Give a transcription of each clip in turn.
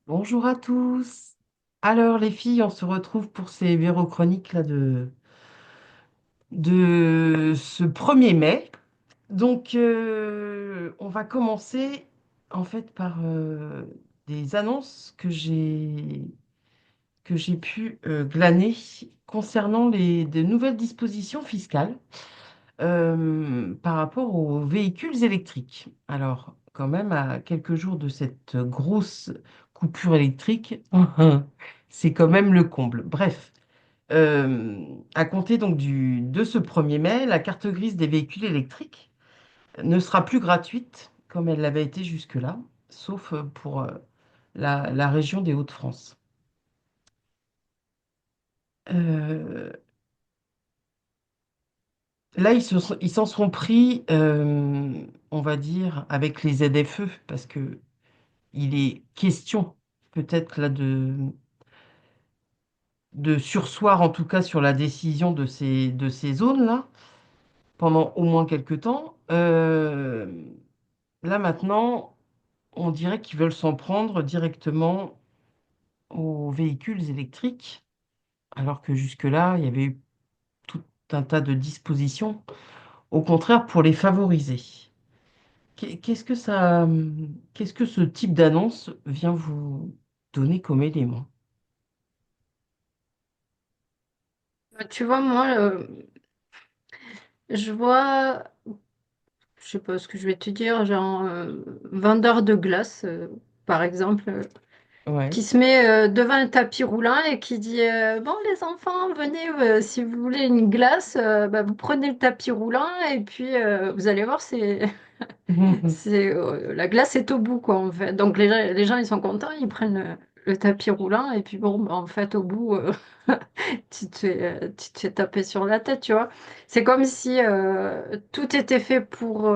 Bonjour à tous. Alors les filles, on se retrouve pour ces vérochroniques là de ce 1er mai. Donc on va commencer en fait par des annonces que j'ai pu glaner concernant de nouvelles dispositions fiscales par rapport aux véhicules électriques. Alors, quand même, à quelques jours de cette grosse coupure électrique, c'est quand même le comble. Bref, à compter donc de ce 1er mai, la carte grise des véhicules électriques ne sera plus gratuite comme elle l'avait été jusque-là, sauf pour la région des Hauts-de-France. Euh, Là, ils s'en seront pris, on va dire, avec les ZFE, parce que il est question peut-être là de surseoir, en tout cas, sur la décision de ces zones-là, pendant au moins quelques temps. Là, maintenant, on dirait qu'ils veulent s'en prendre directement aux véhicules électriques, alors que jusque-là, il y avait eu tout un tas de dispositions, au contraire, pour les favoriser. Qu'est-ce que ce type d'annonce vient vous donner comme élément? Tu vois, moi, je vois, je sais pas ce que je vais te dire, genre vendeur de glace, par exemple, Ouais. qui se met devant un tapis roulant et qui dit bon, les enfants, venez, si vous voulez une glace, bah, vous prenez le tapis roulant et puis vous allez voir, la glace est au bout, quoi, en fait. Donc les gens, ils sont contents, ils prennent le tapis roulant et puis bon, bah, en fait, au bout. Tu te fais taper sur la tête, tu vois. C'est comme si tout était fait pour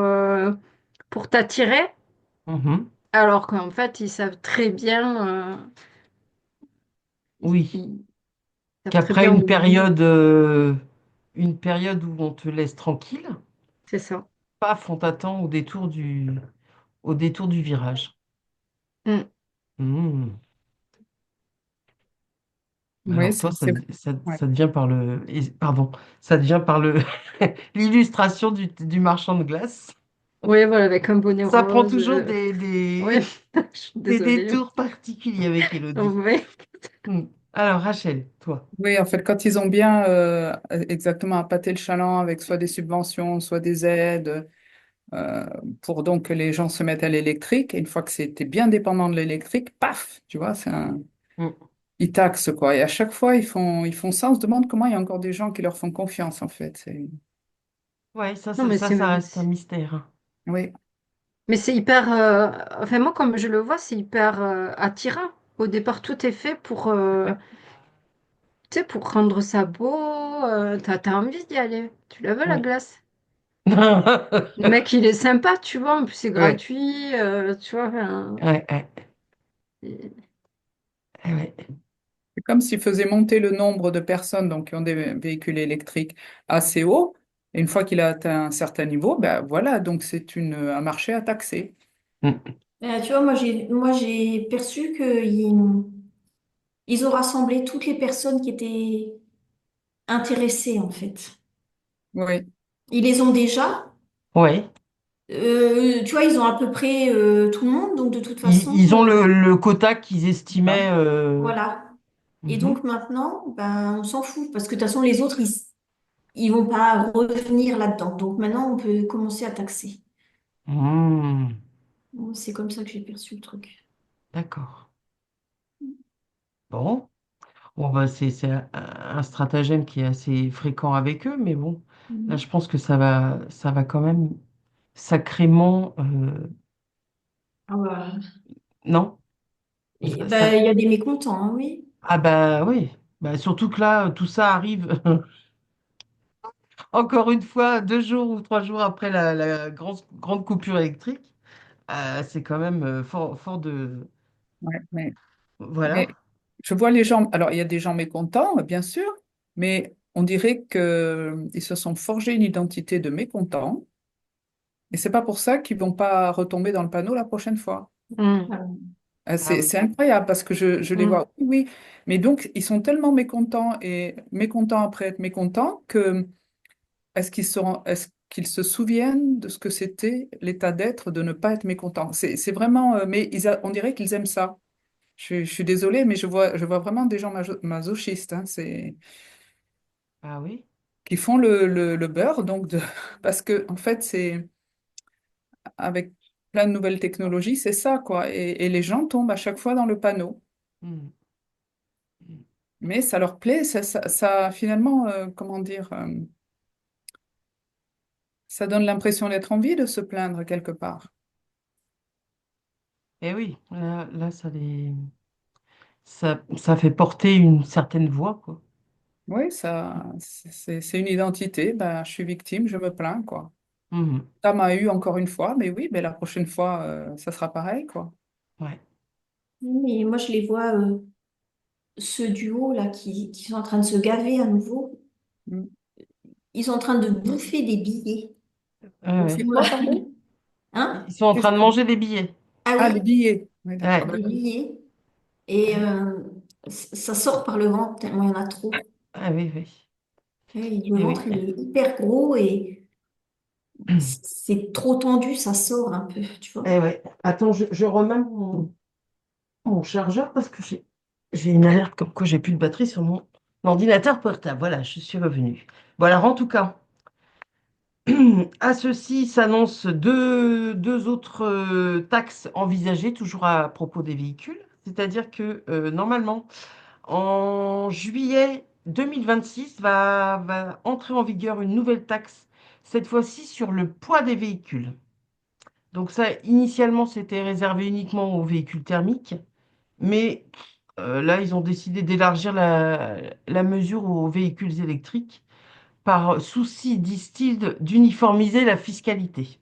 t'attirer, Mhm. alors qu'en fait, ils savent très bien, Oui. ils savent très Qu'après bien où. une période où on te laisse tranquille, C'est ça. paf, on t'attend au détour du virage. Mm. Hmm. Oui, Alors toi, ça, ça, ouais. ça devient pardon, ça devient par le l'illustration du marchand de glace. Oui, voilà, avec un bonnet Ça prend rose. toujours des, Oui, des, je suis des désolée. détours particuliers avec Elodie. Oui. Hmm. Alors, Rachel, toi. Oui, en fait, quand ils ont bien exactement appâté le chaland avec soit des subventions, soit des aides, euh, pour donc que les gens se mettent à l'électrique, et une fois que c'était bien dépendant de l'électrique, paf, tu vois, Hmm. ils taxent, quoi. Et à chaque fois, ils font ça, on se demande comment il y a encore des gens qui leur font confiance, en fait. Ouais, ça, Non, ça, mais ça, ça reste un mystère, hein. Oui, c'est hyper. Enfin, moi, comme je le vois, c'est hyper attirant. Au départ, tout est fait pour. Tu sais, pour rendre ça beau, t'as envie d'y aller. Tu la veux, la Ouais. glace? Le mec, il est sympa, tu vois, en plus c'est Ouais, gratuit, tu vois. Enfin, ouais, ouais, et- ouais. c'est comme s'ils faisaient monter le nombre de personnes donc, qui ont des véhicules électriques assez haut, et une fois qu'il a atteint un certain niveau, ben voilà, donc c'est un marché à taxer. Hmm. Tu vois, moi j'ai perçu ils ont rassemblé toutes les personnes qui étaient intéressées en fait. Oui, Ils les ont déjà. Ouais. Tu vois, ils ont à peu près tout le monde, donc de toute Ils, façon, ils ont le quota qu'ils estimaient. voilà. Et Mhm. donc maintenant, ben, on s'en fout parce que de toute façon, les autres, ils vont pas revenir là-dedans. Donc maintenant, on peut commencer à taxer. Hmm. C'est comme ça que j'ai perçu le truc. D'accord. Bon. Bon, bah, c'est un stratagème qui est assez fréquent avec eux, mais bon, là, je Mhm. pense que ça va quand même sacrément. Ah bah, Non? et, Ça- bah, il y a des mécontents, hein, oui. ah, bah oui. Bah, surtout que là, tout ça arrive encore une fois 2 jours ou 3 jours après la grande coupure électrique. C'est quand même fort, fort de. ouais, mais Voilà. je vois les gens, alors il y a des gens mécontents, bien sûr, mais on dirait qu'ils se sont forgés une identité de mécontents, et c'est pas pour ça qu'ils vont pas retomber dans le panneau la prochaine fois. Hmm. Voilà. Ah oui. C'est incroyable parce que je les Mm. vois, oui, oui, mais donc ils sont tellement mécontents et mécontents après être mécontents que est-ce qu'ils se souviennent de ce que c'était l'état d'être de ne pas être mécontent? C'est vraiment, mais on dirait qu'ils aiment ça. Je suis désolée, mais je vois vraiment des gens masochistes, hein, Ah oui. qui font le beurre, donc parce que en fait, c'est avec plein de nouvelles technologies, c'est ça, quoi. Et les gens tombent à chaque fois dans le panneau. Mm. Mm. Mais ça leur plaît, finalement, comment dire, ça donne l'impression d'être en vie de se plaindre quelque part. Eh oui, là ça fait porter une certaine voix, quoi. Oui, c'est une identité. Ben, je suis victime, je me plains, quoi. Mhm. Ça m'a eu encore une fois, mais oui, mais la prochaine fois, ça sera pareil, quoi. Ouais. Mais moi, je les vois, ce duo là qui sont en train de se gaver à nouveau. Mm. Ils sont en train de bouffer des billets. Ouais, Donc, ouais. c'est Moi, quoi, pardon? hein? Ils sont en Qu'est-ce train de que- manger des billets. Ah Ah, les oui, billets. Oui, d'accord. Ouais. Ben, des billets. Et ça sort par le ventre tellement il y en a trop. Ah oui, oui. Et le Eh ventre, oui. il est hyper gros et c'est trop tendu, ça sort un peu, tu vois. Eh ouais. Attends, je remets mon chargeur parce que j'ai une alerte comme quoi j'ai plus de batterie sur mon ordinateur portable. Voilà, je suis revenue. Bon, alors en tout cas, à ceci s'annoncent deux autres taxes envisagées, toujours à propos des véhicules. C'est-à-dire que normalement, en juillet 2026, va entrer en vigueur une nouvelle taxe, cette fois-ci sur le poids des véhicules. Donc ça, initialement, c'était réservé uniquement aux véhicules thermiques, mais là, ils ont décidé d'élargir la mesure aux véhicules électriques par souci, disent-ils, d'uniformiser la fiscalité.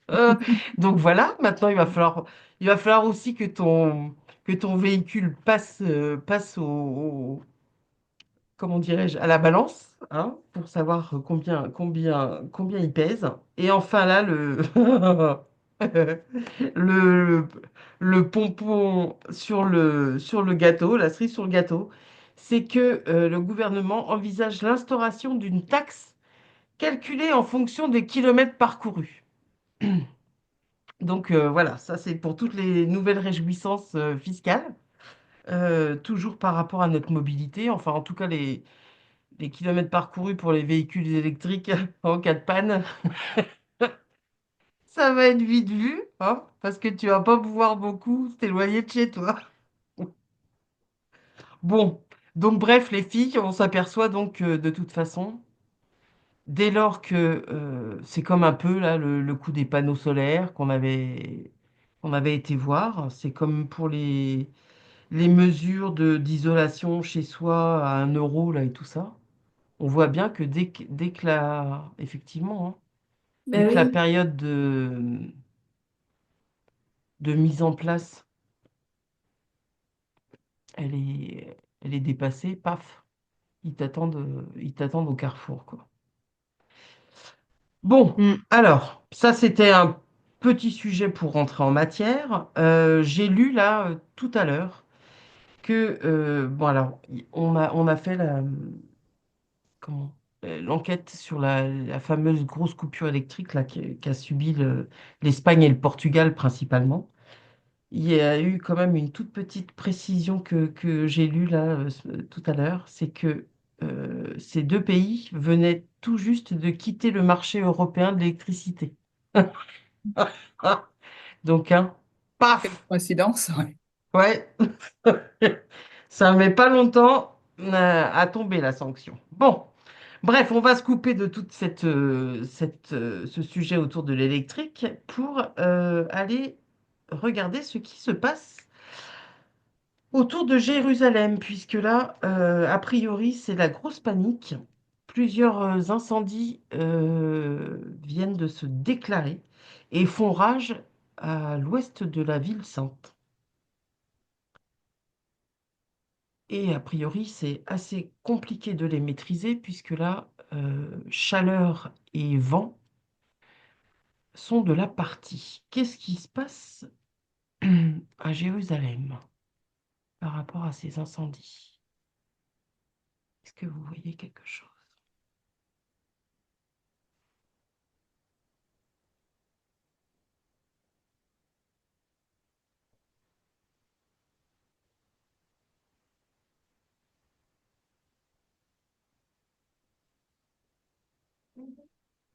Euh, donc voilà, maintenant il va falloir aussi que ton véhicule passe comment dirais-je, à la balance, hein, pour savoir combien il pèse. Et enfin là, le, le pompon sur le gâteau, la cerise sur le gâteau, c'est que le gouvernement envisage l'instauration d'une taxe calculée en fonction des kilomètres parcourus. Donc voilà, ça c'est pour toutes les nouvelles réjouissances fiscales, toujours par rapport à notre mobilité, enfin en tout cas les kilomètres parcourus pour les véhicules électriques en cas de panne, ça va être vite vu, hein, parce que tu vas pas pouvoir beaucoup t'éloigner de chez toi. Bon, donc bref, les filles, on s'aperçoit donc que de toute façon, dès lors que c'est comme un peu là le coût des panneaux solaires qu'on avait été voir, c'est comme pour les mesures d'isolation chez soi à 1 euro là et tout ça. On voit bien que dès que effectivement, hein, dès Ben que la oui. période de mise en place, elle est dépassée, paf, ils t'attendent au carrefour, quoi. Bon, Mm. alors, ça c'était un petit sujet pour rentrer en matière. J'ai lu là tout à l'heure que, bon alors, on a fait comment, l'enquête sur la fameuse grosse coupure électrique là, qu'a subi l'Espagne et le Portugal principalement. Il y a eu quand même une toute petite précision que j'ai lue là tout à l'heure, c'est que ces deux pays venaient tout juste de quitter le marché européen de l'électricité. Donc, hein, quelle paf, coïncidence, ouais. ouais, ça ne met pas longtemps à tomber la sanction. Bon, bref, on va se couper de toute ce sujet autour de l'électrique pour aller regarder ce qui se passe autour de Jérusalem, puisque là, a priori, c'est la grosse panique. Plusieurs incendies viennent de se déclarer et font rage à l'ouest de la ville sainte. Et a priori, c'est assez compliqué de les maîtriser, puisque là, chaleur et vent sont de la partie. Qu'est-ce qui se passe à Jérusalem par rapport à ces incendies? Est-ce que vous voyez quelque chose?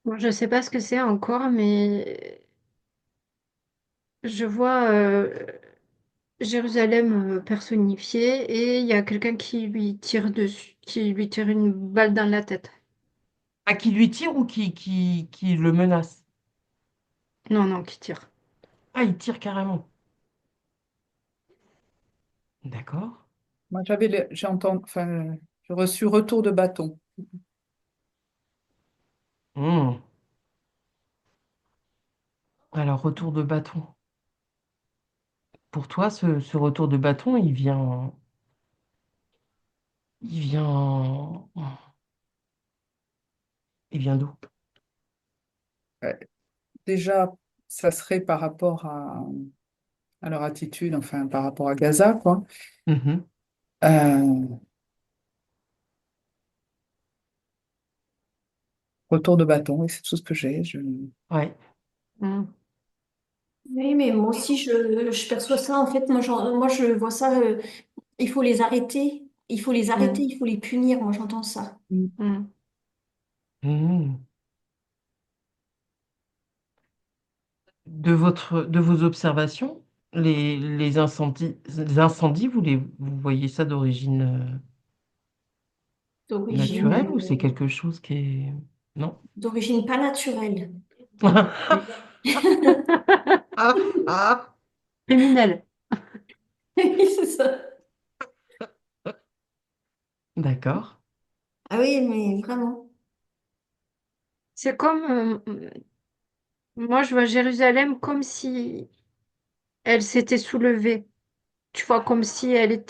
Bon, je ne sais pas ce que c'est encore, mais je vois Jérusalem personnifiée et il y a quelqu'un qui lui tire dessus, qui lui tire une balle dans la tête. À qui lui tire ou qui le menace? Non, non, qui tire. Ah, il tire carrément. D'accord. Moi, j'ai entendu, enfin, j'ai reçu retour de bâton. Hmm. Alors, retour de bâton. Pour toi, ce retour de bâton, il vient, il vient d'où? Euh, Déjà, ça serait par rapport à leur attitude, enfin, par rapport à Gaza, quoi. Mhm. Euh, Retour de bâton, oui, c'est tout ce que j'ai. Ouais. Hmm. Oui, mais moi aussi, je perçois ça. En fait, moi, je vois ça. Il faut les arrêter. Il faut les arrêter. Hmm. Il faut les punir. Moi, j'entends ça. Hmm. Mhm. De vos observations, les incendies, vous voyez ça d'origine D'origine, naturelle ou c'est quelque chose qui est... Non? d'origine pas naturelle. Ah, ah. Criminel. Oui, c'est ça. D'accord. Ah oui, mais vraiment. C'est comme, moi je vois Jérusalem comme si elle s'était soulevée. Tu vois, comme si elle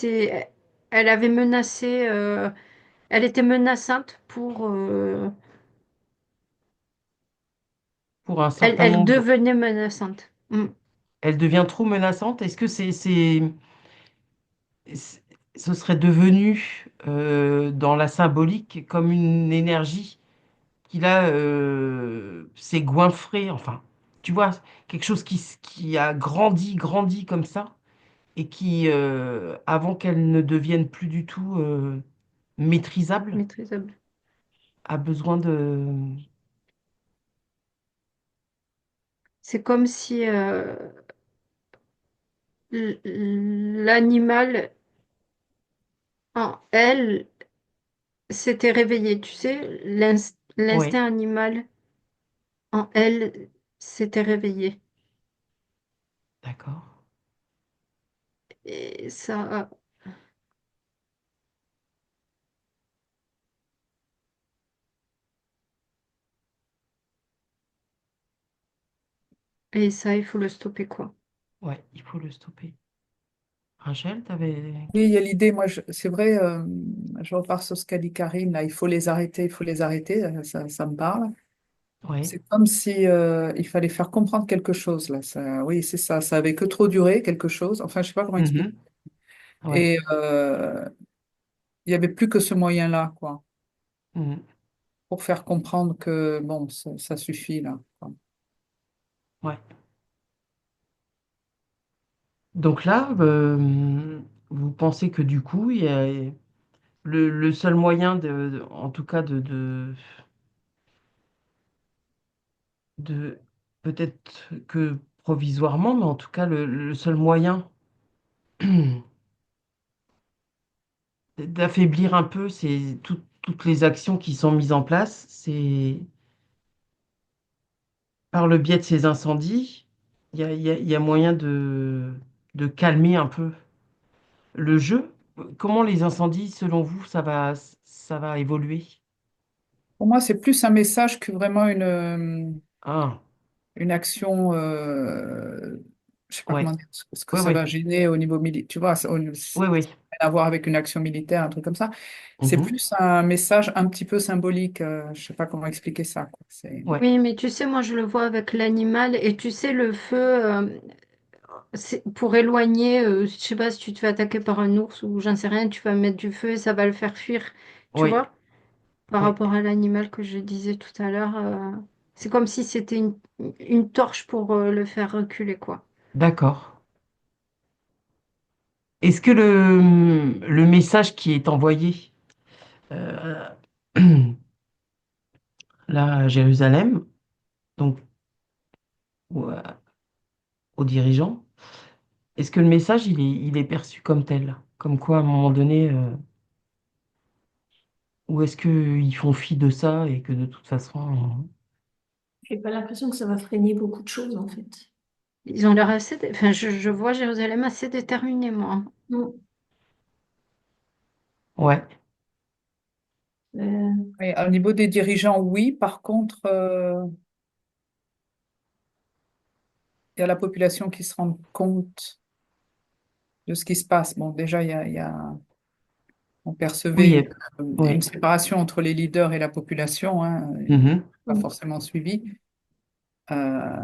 avait menacé, elle était menaçante pour, Pour un certain elle nombre, devenait menaçante. Mm. elle devient trop menaçante. Est-ce que c'est- ce serait devenu dans la symbolique comme une énergie qui là s'est goinfrée, enfin, tu vois, quelque chose qui a grandi, grandi comme ça, et qui, avant qu'elle ne devienne plus du tout maîtrisable, Maîtrisable. a besoin de... C'est comme si l'animal en elle s'était réveillé. Tu sais, Oui, l'instinct animal en elle s'était réveillé. d'accord. Et ça, il faut le stopper, quoi. Ouais, il faut le stopper. Rachel, t'avais... Oui, il y a l'idée, moi, c'est vrai, je repars sur ce qu'a dit Karine, là, il faut les arrêter, il faut les arrêter, ça me parle. Ouais. C'est comme si il fallait faire comprendre quelque chose, là. Oui, c'est ça, ça avait que trop duré, quelque chose. Enfin, je sais pas comment expliquer. Mhm. Ouais. Et il n'y avait plus que ce moyen-là, quoi, Mhm. pour faire comprendre que, bon, ça suffit, là, quoi. Ouais. Donc là, vous pensez que du coup, il y a le seul moyen en tout cas de peut-être que provisoirement, mais en tout cas le seul moyen d'affaiblir un peu toutes les actions qui sont mises en place, c'est par le biais de ces incendies, il y a moyen de calmer un peu le jeu. Comment les incendies, selon vous, ça va évoluer? Pour moi, c'est plus un message que vraiment Ah, une action, je sais pas ouais, comment dire, ce que ouais, ça ouais, va gêner au niveau militaire, tu vois, ouais, ouais. rien à voir avec une action militaire, un truc comme ça. C'est Mhm. plus un message un petit peu symbolique, je sais pas comment expliquer ça, quoi. Ouais. Oui, mais tu sais, moi je le vois avec l'animal et tu sais, le feu, c'est pour éloigner, je sais pas si tu te fais attaquer par un ours ou j'en sais rien, tu vas mettre du feu et ça va le faire fuir, tu Oui, vois? Par oui, rapport à l'animal que je disais tout à l'heure, c'est comme si c'était une torche pour le faire reculer, quoi. d'accord. Est-ce que le message qui est envoyé euh, là à Jérusalem, donc aux dirigeants, est-ce que le message il est perçu comme tel? Comme quoi, à un moment donné, ou est-ce qu'ils font fi de ça et que de toute façon, J'ai pas l'impression que ça va freiner beaucoup de choses en fait. Ils ont l'air assez, enfin, je vois Jérusalem assez déterminé, moi. Non. ouais, Euh, Et au niveau des dirigeants, oui. Par contre, il y a la population qui se rend compte de ce qui se passe. Bon, déjà, on percevait oui, une oui, séparation entre les leaders et la population, hein, mhm, pas mm. forcément suivi. Euh,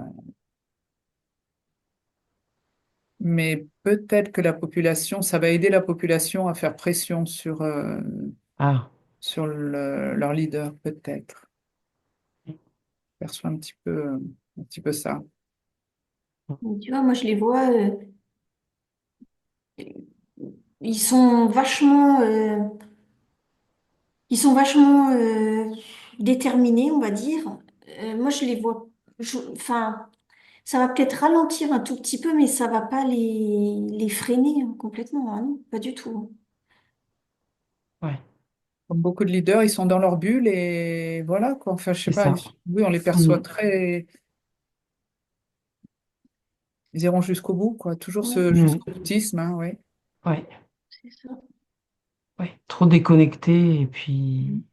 mais peut-être que la population, ça va aider la population à faire pression ah, sur leur leader, peut-être. Je perçois un petit peu ça. Mais tu vois, moi je les vois, ils sont vachement, déterminés, on va dire. Moi je les vois, enfin, ça va peut-être ralentir un tout petit peu, mais ça va pas les freiner hein, complètement, hein, non, pas du tout. ouais, Comme beaucoup de leaders, ils sont dans leur bulle et voilà, quoi. Enfin, je sais c'est pas, ça. oui, on les perçoit Mhm, très, ils iront jusqu'au bout, quoi. Toujours Ouais, ce mhm, jusqu'au boutisme, hein, ouais. ouais, c'est ça. ouais. Trop déconnecté et puis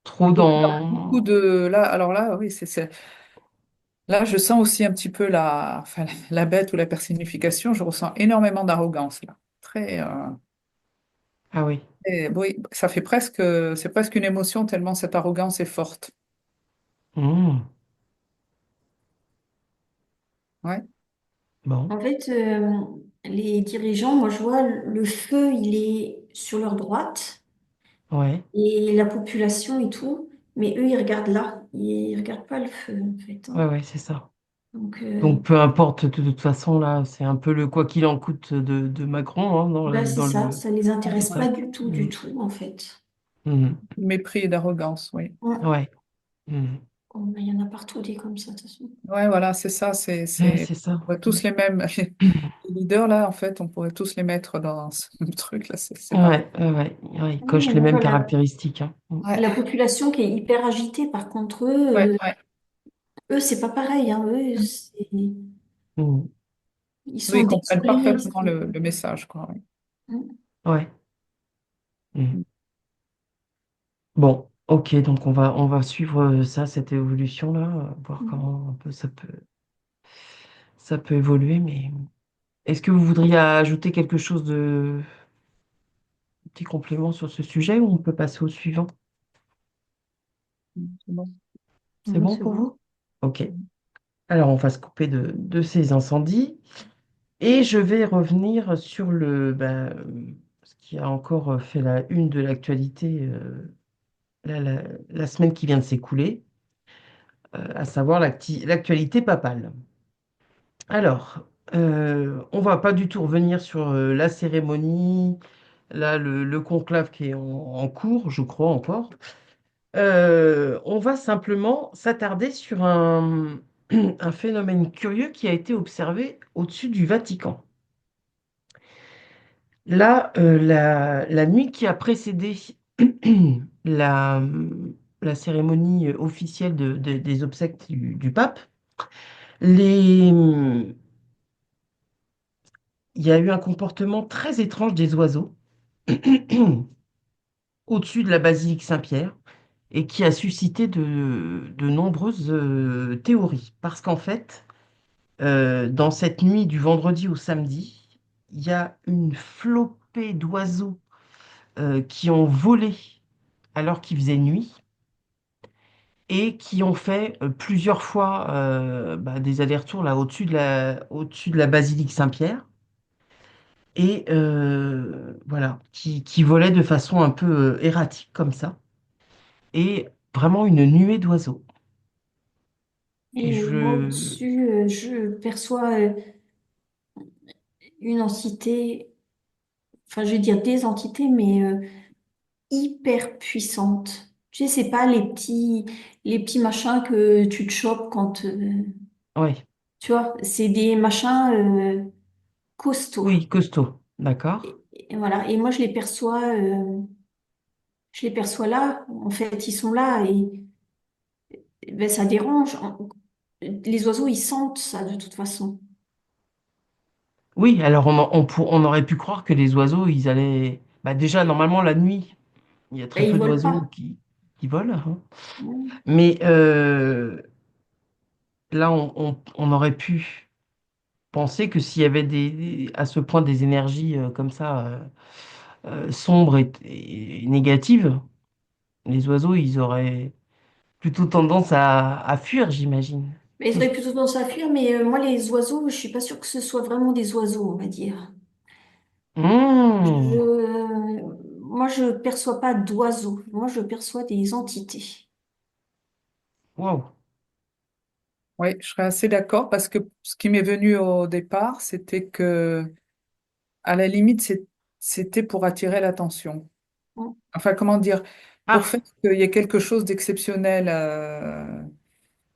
trop Beaucoup dans. de, là, alors là, oui, là, je sens aussi un petit peu enfin, la bête ou la personnification. Je ressens énormément d'arrogance, là. Très, Ah oui. oui, c'est presque une émotion tellement cette arrogance est forte. Mhm, Ouais. bon, En fait, les dirigeants, moi je vois le feu, il est sur leur droite ouais, et la population et tout, mais eux ils regardent là, ils regardent pas le feu en fait, hein. ouais, ouais, c'est ça. Donc Donc peu importe, de toute façon, là, c'est un peu le quoi qu'il en coûte de Macron, hein, bah c'est dans ça, le. ça les C'est intéresse ça. pas du Mhm, tout en fait. mhm, Mépris et d'arrogance, oui. Ouais. ouais. Mhm. Oh, bah, il y en a partout des comme ça de toute façon. Ouais, voilà, c'est ça. Ouais, c'est ça. On voit tous les mêmes. Les leaders, là, en fait, on pourrait tous les mettre dans ce même truc, là, c'est pareil. Ouais, ouais, ouais, ouais, ils Oui, cochent les on mêmes voit caractéristiques, hein. Ouais, la population qui est hyper agitée, par contre ouais, ouais. eux c'est pas pareil, hein. Eux Mhm. ils Oui, sont ils comprennent désolés. parfaitement le message, quoi. Ouais. Ouais. Mhm. Bon, ok, donc on va suivre ça, cette évolution-là, voir comment un peu ça peut évoluer, mais est-ce que vous voudriez ajouter quelque chose de petit complément sur ce sujet ou on peut passer au suivant? C'est bon. C'est Non, bon c'est pour bon. vous? Ok. Alors, on va se couper de ces incendies et je vais revenir sur ce qui a encore fait la une de l'actualité la semaine qui vient de s'écouler, à savoir l'actualité papale. Alors, on va pas du tout revenir sur la cérémonie, là, le conclave qui est en cours, je crois encore. On va simplement s'attarder sur un phénomène curieux qui a été observé au-dessus du Vatican. Là, la nuit qui a précédé la, la cérémonie officielle des obsèques du pape, les, il y a eu un comportement très étrange des oiseaux au-dessus de la basilique Saint-Pierre et qui a suscité de nombreuses théories. Parce qu'en fait, dans cette nuit du vendredi au samedi, il y a une flopée d'oiseaux qui ont volé alors qu'il faisait nuit et qui ont fait plusieurs fois bah, des allers-retours là au-dessus de la basilique Saint-Pierre et voilà, qui volaient de façon un peu erratique comme ça et vraiment une nuée d'oiseaux. Et Et moi, je... au-dessus, je perçois une entité, enfin, je vais dire des entités, mais hyper puissantes. Tu sais, c'est pas les petits machins que tu te chopes quand, Ouais, tu vois, c'est des machins costauds. oui, costaud, d'accord. Et voilà. Et moi, je les perçois là. En fait, ils sont là et ben, ça dérange. Les oiseaux, ils sentent ça de toute façon. Oui, alors on aurait pu croire que les oiseaux, ils allaient... Bah déjà, normalement, la nuit, il y a très Ben, ils peu volent d'oiseaux pas. qui volent, hein. Mm. Mais là, on aurait pu penser que s'il y avait à ce point des énergies comme ça, sombres et négatives, les oiseaux, ils auraient plutôt tendance à fuir, j'imagine. Mais ils auraient plutôt tendance à fuir, mais moi, les oiseaux, je suis pas sûre que ce soit vraiment des oiseaux, on va dire. Mmh. Moi, je perçois pas d'oiseaux. Moi, je perçois des entités. Waouh. Oui, je serais assez d'accord parce que ce qui m'est venu au départ, c'était que, à la limite, c'était pour attirer l'attention. Mm. Enfin, comment dire, pour Ah. faire qu'il y ait quelque chose d'exceptionnel.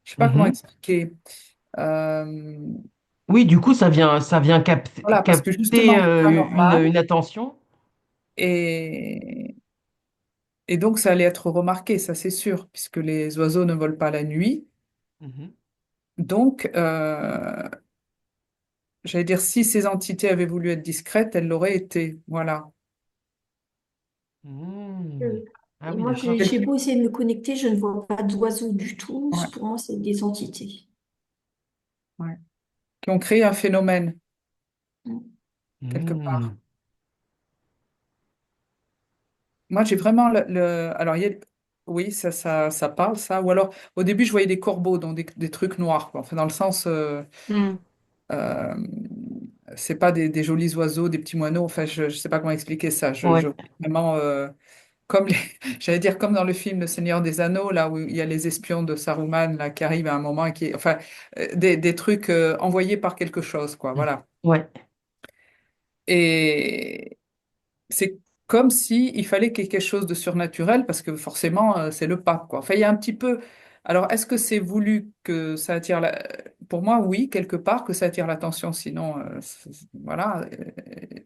Je sais pas comment Mhm. expliquer. Euh, Oui, du coup, ça vient voilà, parce que capter justement, c'est pas normal une attention. et, et donc ça allait être remarqué, ça c'est sûr, puisque les oiseaux ne volent pas la nuit. Mhm. Donc, j'allais dire, si ces entités avaient voulu être discrètes, elles l'auraient été. Voilà. Mmh. Euh, Ah Et oui, moi, d'accord. j'ai beau essayer de me connecter, je ne vois pas d'oiseaux du tout. Ouais, Pour moi, c'est des entités. ouais. Qui ont créé un phénomène, Mm. quelque part. Mmh. Moi, j'ai vraiment alors, oui, ça parle, ça. Ou alors, au début, je voyais des corbeaux, donc des trucs noirs, quoi. Enfin, dans le sens, Hmm. euh, c'est pas des jolis oiseaux, des petits moineaux. Enfin, je sais pas comment expliquer ça. Je Ouais. vraiment, comme j'allais dire, comme dans le film Le Seigneur des Anneaux, là où il y a les espions de Saruman, là, qui arrivent à un moment et qui, enfin, des trucs envoyés par quelque chose, quoi. Mmh. Voilà. Ouais. Et c'est comme si il fallait qu'il y ait quelque chose de surnaturel parce que forcément c'est le pape quoi. Enfin il y a un petit peu. Alors est-ce que c'est voulu que ça attire Pour moi oui quelque part que ça attire l'attention sinon voilà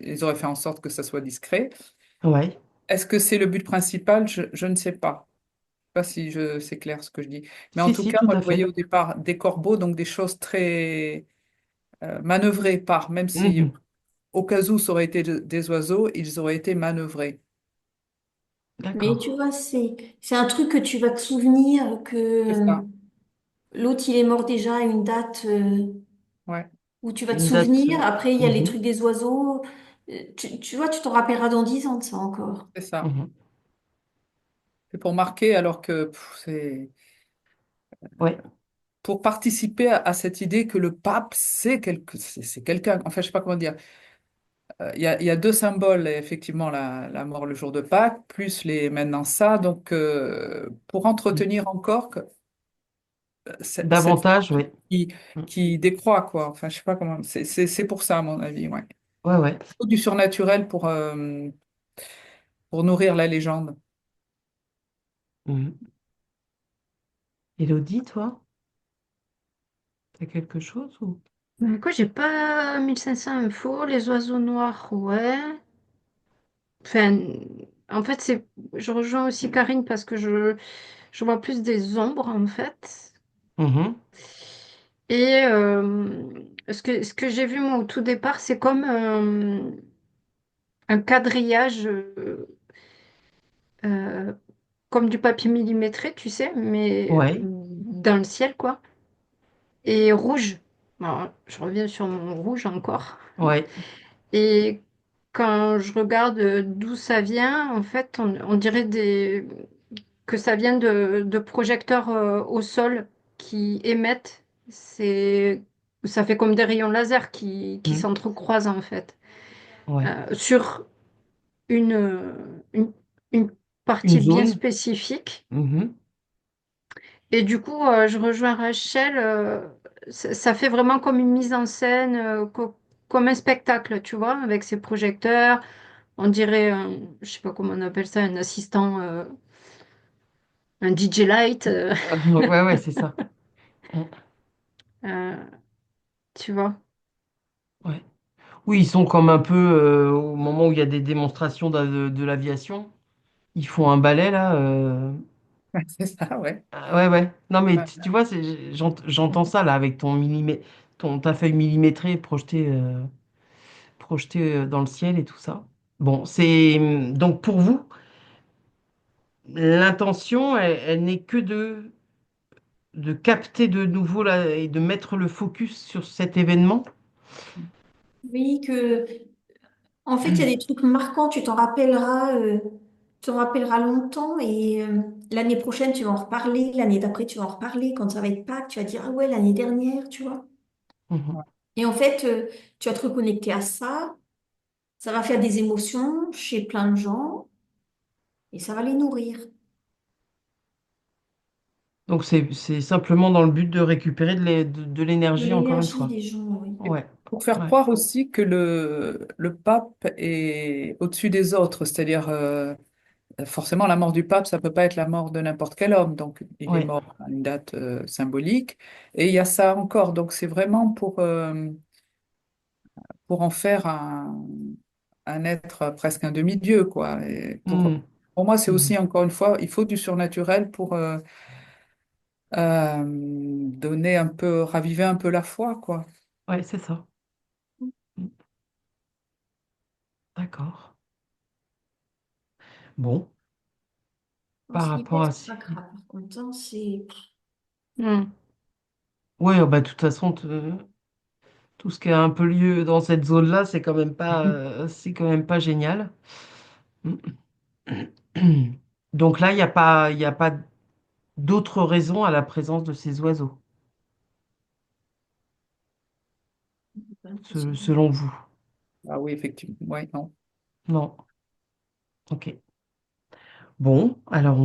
ils auraient fait en sorte que ça soit discret. Ouais. Est-ce que c'est le but principal? Je ne sais pas. Je sais pas si c'est clair ce que je dis. Mais en Si, tout si, cas tout moi à je voyais fait. au départ des corbeaux donc des choses très manœuvrées par même si Mhm. au cas où ça aurait été des oiseaux ils auraient été manœuvrés. Mais tu D'accord. vois, c'est un truc que tu vas te souvenir que C'est ça. l'autre, il est mort déjà à une date Ouais, où tu vas te Une date. souvenir. Après, il y a les Mhm. trucs des oiseaux. Tu vois, tu t'en rappelleras dans 10 ans de ça encore. c'est ça. Mhm. C'est pour marquer, alors que c'est Ouais. pour participer à cette idée que le pape, c'est quelqu'un. Enfin, je sais pas comment dire. Il y a deux symboles, effectivement, la mort le jour de Pâques, plus maintenant ça. Donc, pour Mhm. entretenir encore cette Davantage, flamme ouais. qui, Mhm. qui décroît, quoi. Enfin, je sais pas comment. C'est pour ça, à mon avis, ouais. Ouais, ouais. Il faut du surnaturel pour nourrir la légende. Mhm. Élodie, toi, t'as quelque chose ou... Ben, écoute, j'ai pas 1500 infos. Les oiseaux noirs, ouais. Enfin, en fait, je rejoins aussi Karine parce que je vois plus des ombres, en fait. Mhm. Et ce que j'ai vu, moi, au tout départ, c'est comme un quadrillage, euh, comme du papier millimétré, tu sais, mais Ouais. dans le ciel, quoi. Et rouge. Alors, je reviens sur mon rouge encore. Ouais. Et quand je regarde d'où ça vient, en fait, on dirait que ça vient de projecteurs au sol qui émettent. Ça fait comme des rayons laser qui Hmm. s'entrecroisent en fait Ouais. sur une, une Une partie bien zone. spécifique. Mhm. Et du coup, je rejoins Rachel. Ça fait vraiment comme une mise en scène, comme un spectacle, tu vois, avec ces projecteurs. On dirait, je sais pas comment on appelle ça, un assistant, un DJ Light, Ouais, ouais, c'est ça. Hmm. euh, tu vois. Ouais. Oui, ils sont comme un peu au moment où il y a des démonstrations de l'aviation. Ils font un ballet là. C'est ça, ouais. Ah, ouais, ouais. Non, mais Ouais. tu vois, j'entends ça là avec ta feuille millimétrée projetée dans le ciel et tout ça. Bon, donc pour vous, l'intention, elle n'est que de capter de nouveau là et de mettre le focus sur cet événement. Oui, en fait, il y a des trucs marquants, tu t'en rappelleras longtemps et l'année prochaine, tu vas en reparler, l'année d'après, tu vas en reparler. Quand ça va être Pâques, tu vas dire, ah ouais, l'année dernière, tu vois. Mhm. Et en fait, tu vas te reconnecter à ça, ça va faire des émotions chez plein de gens et ça va les nourrir. Donc c'est simplement dans le but de récupérer de De l'énergie encore une l'énergie fois. des gens, oui. Et Ouais, pour faire ouais, croire aussi que le pape est au-dessus des autres, c'est-à-dire forcément la mort du pape, ça peut pas être la mort de n'importe quel homme, donc il est ouais. mort à une date symbolique, et il y a ça encore, donc c'est vraiment pour en faire un être presque un demi-dieu, quoi. Et Hmm. pour moi, c'est Hmm. aussi, encore une fois, il faut du surnaturel pour donner un peu, raviver un peu la foi, quoi. Ouais, c'est ça. Hmm. D'accord. Bon, Non, par c'est rapport hyper à... cracra, par contre, hein, c'est... Hmm. Ouais, bah, de toute façon, tout ce qui a un peu lieu dans cette zone-là, c'est quand même pas génial. Donc là, il y a pas d'autre raison à la présence de ces oiseaux, c'est pas impressionnant. selon vous. Ah oui, effectivement, ouais, non. Non. Ok. Bon, alors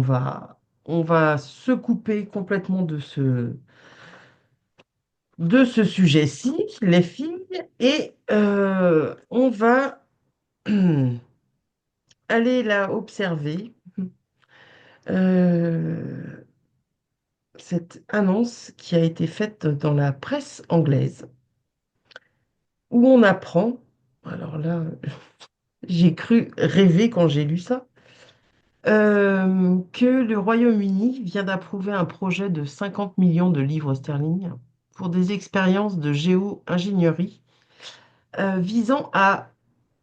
on va se couper complètement de ce sujet-ci, les filles, et on va aller là observer euh, cette annonce qui a été faite dans la presse anglaise, où on apprend, alors là, j'ai cru rêver quand j'ai lu ça, que le Royaume-Uni vient d'approuver un projet de 50 millions de livres sterling pour des expériences de géo-ingénierie visant à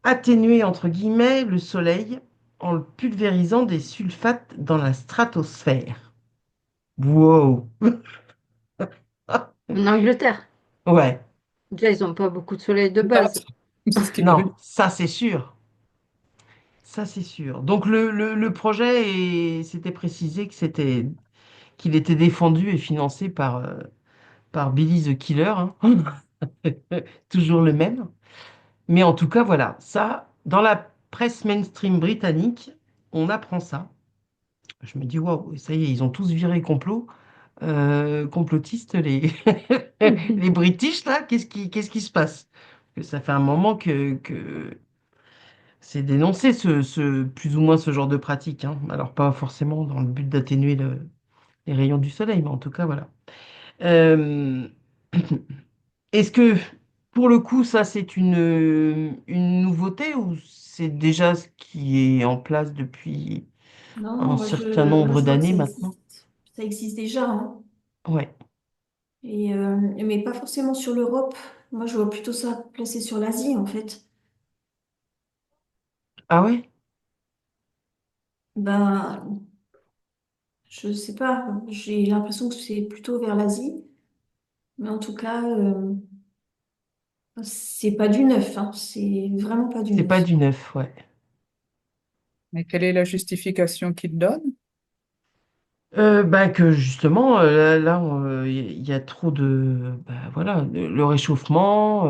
atténuer, entre guillemets, le soleil en le pulvérisant des sulfates dans la stratosphère. Wow! En Angleterre, Ouais, déjà, ils n'ont pas beaucoup de soleil de Non, base. c'est ce qu'ils non, veulent. ça c'est sûr. Ça c'est sûr. Donc le projet, c'était précisé qu'il était défendu et financé par Billy the Killer, hein. Toujours le même. Mais en tout cas, voilà, ça, dans la presse mainstream britannique, on apprend ça. Je me dis, waouh, ça y est, ils ont tous viré complotistes, les British, là, qu'est-ce qui se passe? Que ça fait un moment que c'est dénoncé, plus ou moins ce genre de pratique, hein. Alors, pas forcément dans le but d'atténuer les rayons du soleil, mais en tout cas, voilà. Euh, Est-ce que, pour le coup, ça, c'est une nouveauté ou c'est déjà ce qui est en place depuis Non, non, un certain nombre je vois que d'années maintenant? ça existe déjà, hein. Ouais. Mais pas forcément sur l'Europe. Moi, je vois plutôt ça placé sur l'Asie, en fait. Ah ouais? Ben, je sais pas, j'ai l'impression que c'est plutôt vers l'Asie. Mais en tout cas, c'est pas du neuf, hein. C'est vraiment pas du C'est pas neuf. du neuf, ouais. Mais quelle est la justification qu'ils donnent? Bah, que justement, il y a trop de, bah, voilà, le réchauffement,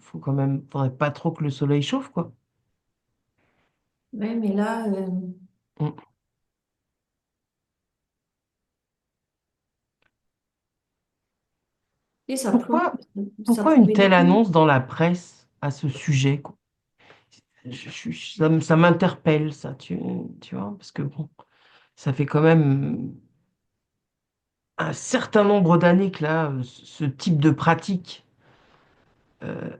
faut quand même, faudrait pas trop que le soleil chauffe, quoi. Ouais, mais là, Mm. et ça plombe, Pourquoi, ça pourquoi plombe une telle énormément. annonce dans la presse à ce sujet, quoi? Ça m'interpelle, ça, tu vois, parce que bon, ça fait quand même un certain nombre d'années que là, ce type de pratique euh,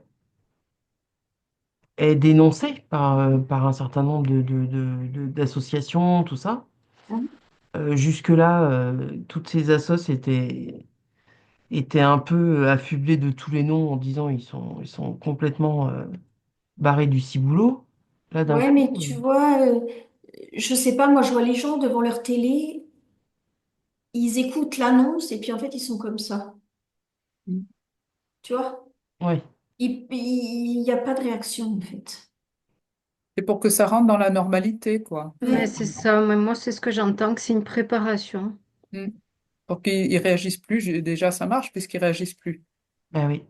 est dénoncé par un certain nombre d'associations, tout ça. Jusque-là, toutes ces assos étaient un peu affublées de tous les noms en disant ils sont complètement barrés du ciboulot. Là, d'un Ouais, coup, mais tu vois, je sais pas, moi je vois les gens devant leur télé, ils écoutent l'annonce et puis en fait ils sont comme ça. Tu vois? ouais, Il n'y a pas de réaction en fait. C'est pour que ça rentre dans la normalité, quoi. Ouais, Ouais. c'est ça. Mais moi, c'est ce que j'entends, que c'est une préparation. Mm. Pour qu'ils ils réagissent plus, déjà ça marche puisqu'ils réagissent plus. ben oui,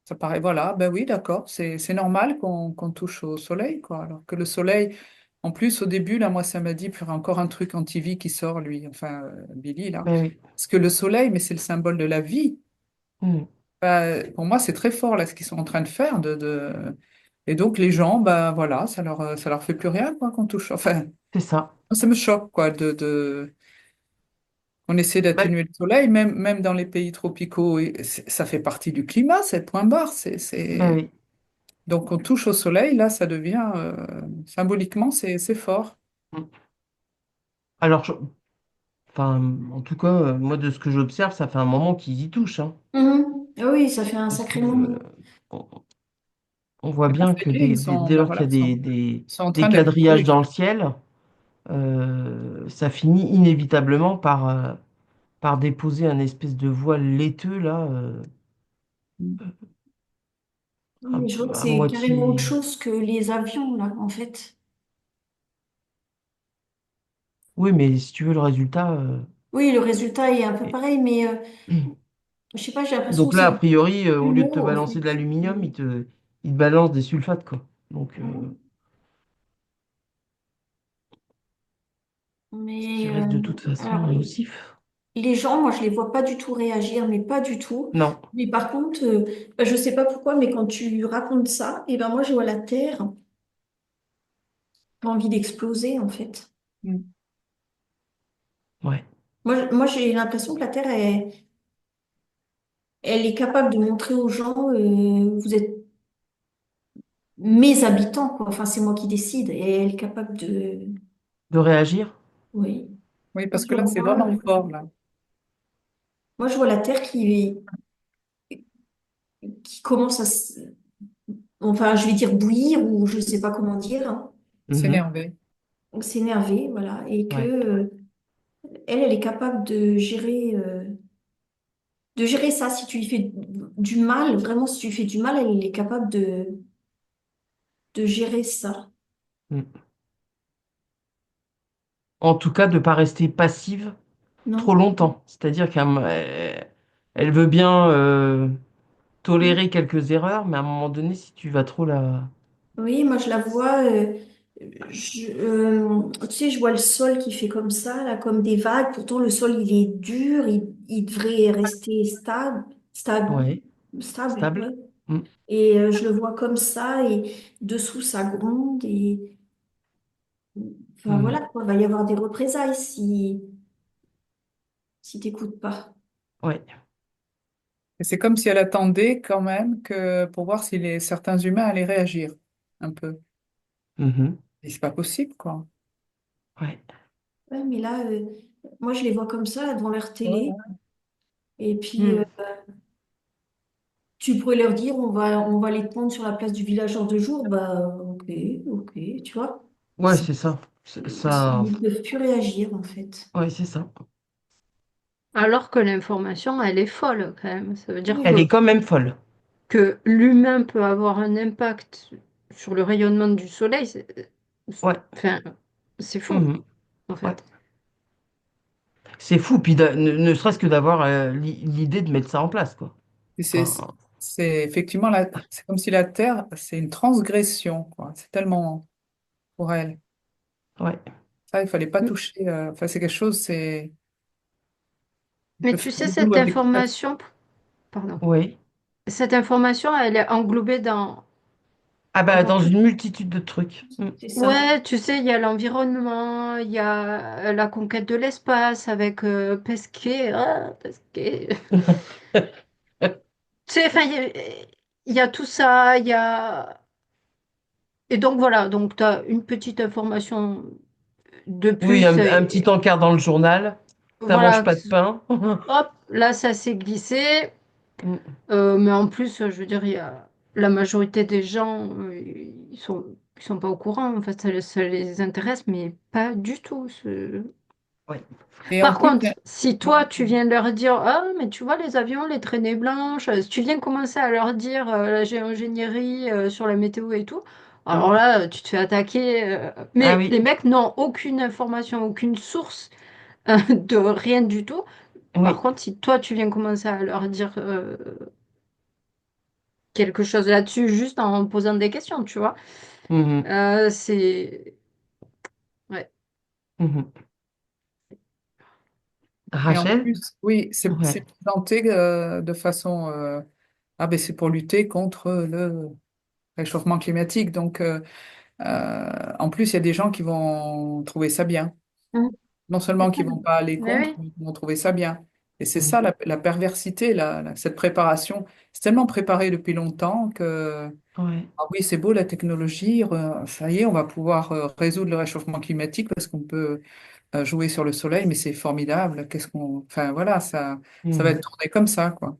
Ça paraît, voilà, ben oui, d'accord, c'est normal qu'on touche au soleil, quoi. Alors que le soleil, en plus, au début, là, moi, ça m'a dit, puis il y aura encore un truc anti-vie qui sort, lui, enfin, Billy, là. ben oui. Parce que le soleil, mais c'est le symbole de la vie. Hmm, Pour moi, c'est très fort, là, ce qu'ils sont en train de faire. Et donc, les gens, ben voilà, ça leur fait plus rien, quoi, qu'on touche. Enfin, c'est ça. ça me choque, quoi, on essaie Ben, d'atténuer le soleil, même dans les pays tropicaux, et ça fait partie du climat, c'est point barre. ben oui. Donc on touche au soleil, là, ça devient, symboliquement, c'est fort. Hmm. Alors, enfin, en tout cas, moi, de ce que j'observe, ça fait un moment qu'ils y touchent, hein, Mhm. Ah oui, ça fait un parce que sacré moment. on, on voit Et là, bien ça que y est, dès ben lors qu'il y voilà, a ils sont en des train d'être quadrillages collés. dans le ciel, ça finit inévitablement par déposer un espèce de voile laiteux, là, Oui, mais je vois que à c'est carrément autre moitié. chose que les avions, là, en fait. Oui, mais si tu veux le résultat. Oui, le résultat est un peu est- pareil, mais je sais pas, j'ai l'impression Donc que là, a c'est priori, au lieu de te l'humour, en balancer de fait. l'aluminium, il te balance des sulfates, quoi. Donc, ce qui Mais reste de toute façon alors, nocif. les gens, moi, je les vois pas du tout réagir, mais pas du tout. Non. Mais par contre, bah, je sais pas pourquoi, mais quand tu racontes ça, et ben moi, je vois la Terre, j'ai envie d'exploser, en fait. Mm. Ouais. Moi, j'ai l'impression que la Terre, elle est capable de montrer aux gens, vous êtes mes habitants, quoi. Enfin, c'est moi qui décide. Et elle est capable de... De réagir? Oui. Oui, Moi, parce je que là, c'est vois, vraiment fort, là. moi, je vois la Terre qui commence à... Enfin, je vais dire bouillir, ou je sais pas comment dire, hein. Mhm. S'énerver. S'énerver, voilà. Et que Ouais. elle est capable de gérer ça. Si tu lui fais du mal, vraiment, si tu lui fais du mal, elle est capable de gérer ça. Mm. En tout cas, de ne pas rester passive trop Non? longtemps. C'est-à-dire elle veut bien tolérer quelques erreurs, mais à un moment donné, si tu vas trop la... Oui, moi je la vois, tu sais, je vois le sol qui fait comme ça, là, comme des vagues. Pourtant, le sol, il est dur, il devrait rester Ouais, stable, ouais. stable. Mm. Et je le vois comme ça, et dessous, ça gronde, et enfin Mhm. voilà, quoi, il va y avoir des représailles si t'écoutes pas. Ouais. Et c'est comme si elle attendait quand même que pour voir si certains humains allaient réagir un peu. Mhm. Et c'est pas possible, quoi. Ouais. Ouais, mais là, moi, je les vois comme ça, là, devant leur télé, Ouais. et puis Hmm. tu pourrais leur dire, on va les prendre sur la place du village en 2 jours. Bah, ok, ok, tu vois. Ouais, c'est ça. Ça... Ils ne peuvent plus réagir, en fait. Ouais, c'est ça. Alors que l'information, elle est folle quand même. Ça veut dire Elle est Oui. quand même folle. que l'humain peut avoir un impact sur le rayonnement du soleil. Ouais. Enfin, c'est fou, Mhm. en Ouais. fait. C'est fou, puis ne serait-ce que d'avoir l'idée de mettre ça en place, quoi. Et Enfin, c'est effectivement c'est comme si la Terre, c'est une transgression, quoi. C'est tellement pour elle. ouais. Ça, il fallait pas toucher. Enfin, c'est quelque chose, c'est. Il Mais peut tu faire sais, le boulot avec. pardon, Oui. cette information, elle est englobée dans. Ah bah dans dans tout. une multitude de trucs. C'est ça. Ouais, tu sais, il y a l'environnement, il y a la conquête de l'espace avec Pesquet. Ah, Pesquet. Tu sais, enfin, il y a tout ça, il y a. Et donc voilà, donc tu as une petite information de Oui, plus. un petit encart dans le journal. Ça mange Voilà, pas de pain. hop, là, ça s'est glissé. Mm. Mais en plus, je veux dire, il y a la majorité des gens, ils sont pas au courant. En fait, ça les intéresse, mais pas du tout. Ouais. Et en Par plus, contre, si toi, tu viens de leur dire, ah, mais tu vois, les avions, les traînées blanches, si tu viens commencer à leur dire la géo-ingénierie sur la météo et tout, alors Mm. là, tu te fais attaquer. Ah Mais oui, les mecs n'ont aucune information, aucune source de rien du tout. Par oui. contre, si toi, tu viens commencer à leur dire quelque chose là-dessus juste en posant des questions, tu vois, Mhm. c'est... Ouais. Mhm. et en Rachel? plus, oui, c'est Ouais. présenté de façon. Ah ben c'est pour lutter contre le réchauffement climatique. Donc, en plus, il y a des gens qui vont trouver ça bien. Hum, Non c'est seulement ça. qui vont pas aller Mais contre, oui. mais qui vont trouver ça bien. Et c'est Mm. ça la perversité, cette préparation. C'est tellement préparé depuis longtemps que, Ouais. ah oui, c'est beau la technologie, ça y est, on va pouvoir résoudre le réchauffement climatique parce qu'on peut jouer sur le soleil, mais c'est formidable. Enfin voilà, ça va être Mhm. tourné comme ça, quoi.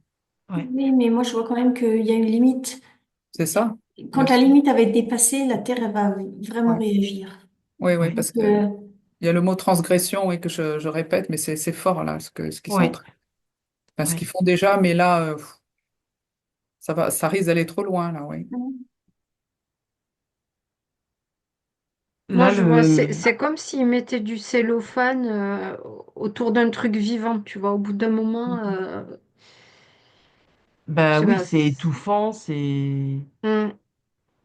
Ouais. Oui, mais moi, je vois quand même qu'il y a une limite. C'est ça, bien Quand la sûr. limite va être dépassée, la Terre, elle va vraiment Ouais. réagir. Oui, oui, Ouais. parce Donc, que il y a le mot transgression, oui, que je répète, mais c'est fort là, ce qu'ils sont en Ouais. train, enfin, ce Ouais. qu'ils font déjà, mais là, ça risque d'aller trop loin, là, oui. Moi, Là, je vois, le... c'est comme s'ils mettaient du cellophane autour d'un truc vivant, tu vois, au bout d'un moment, je Bah sais oui, pas. c'est étouffant, c'est... Hmm.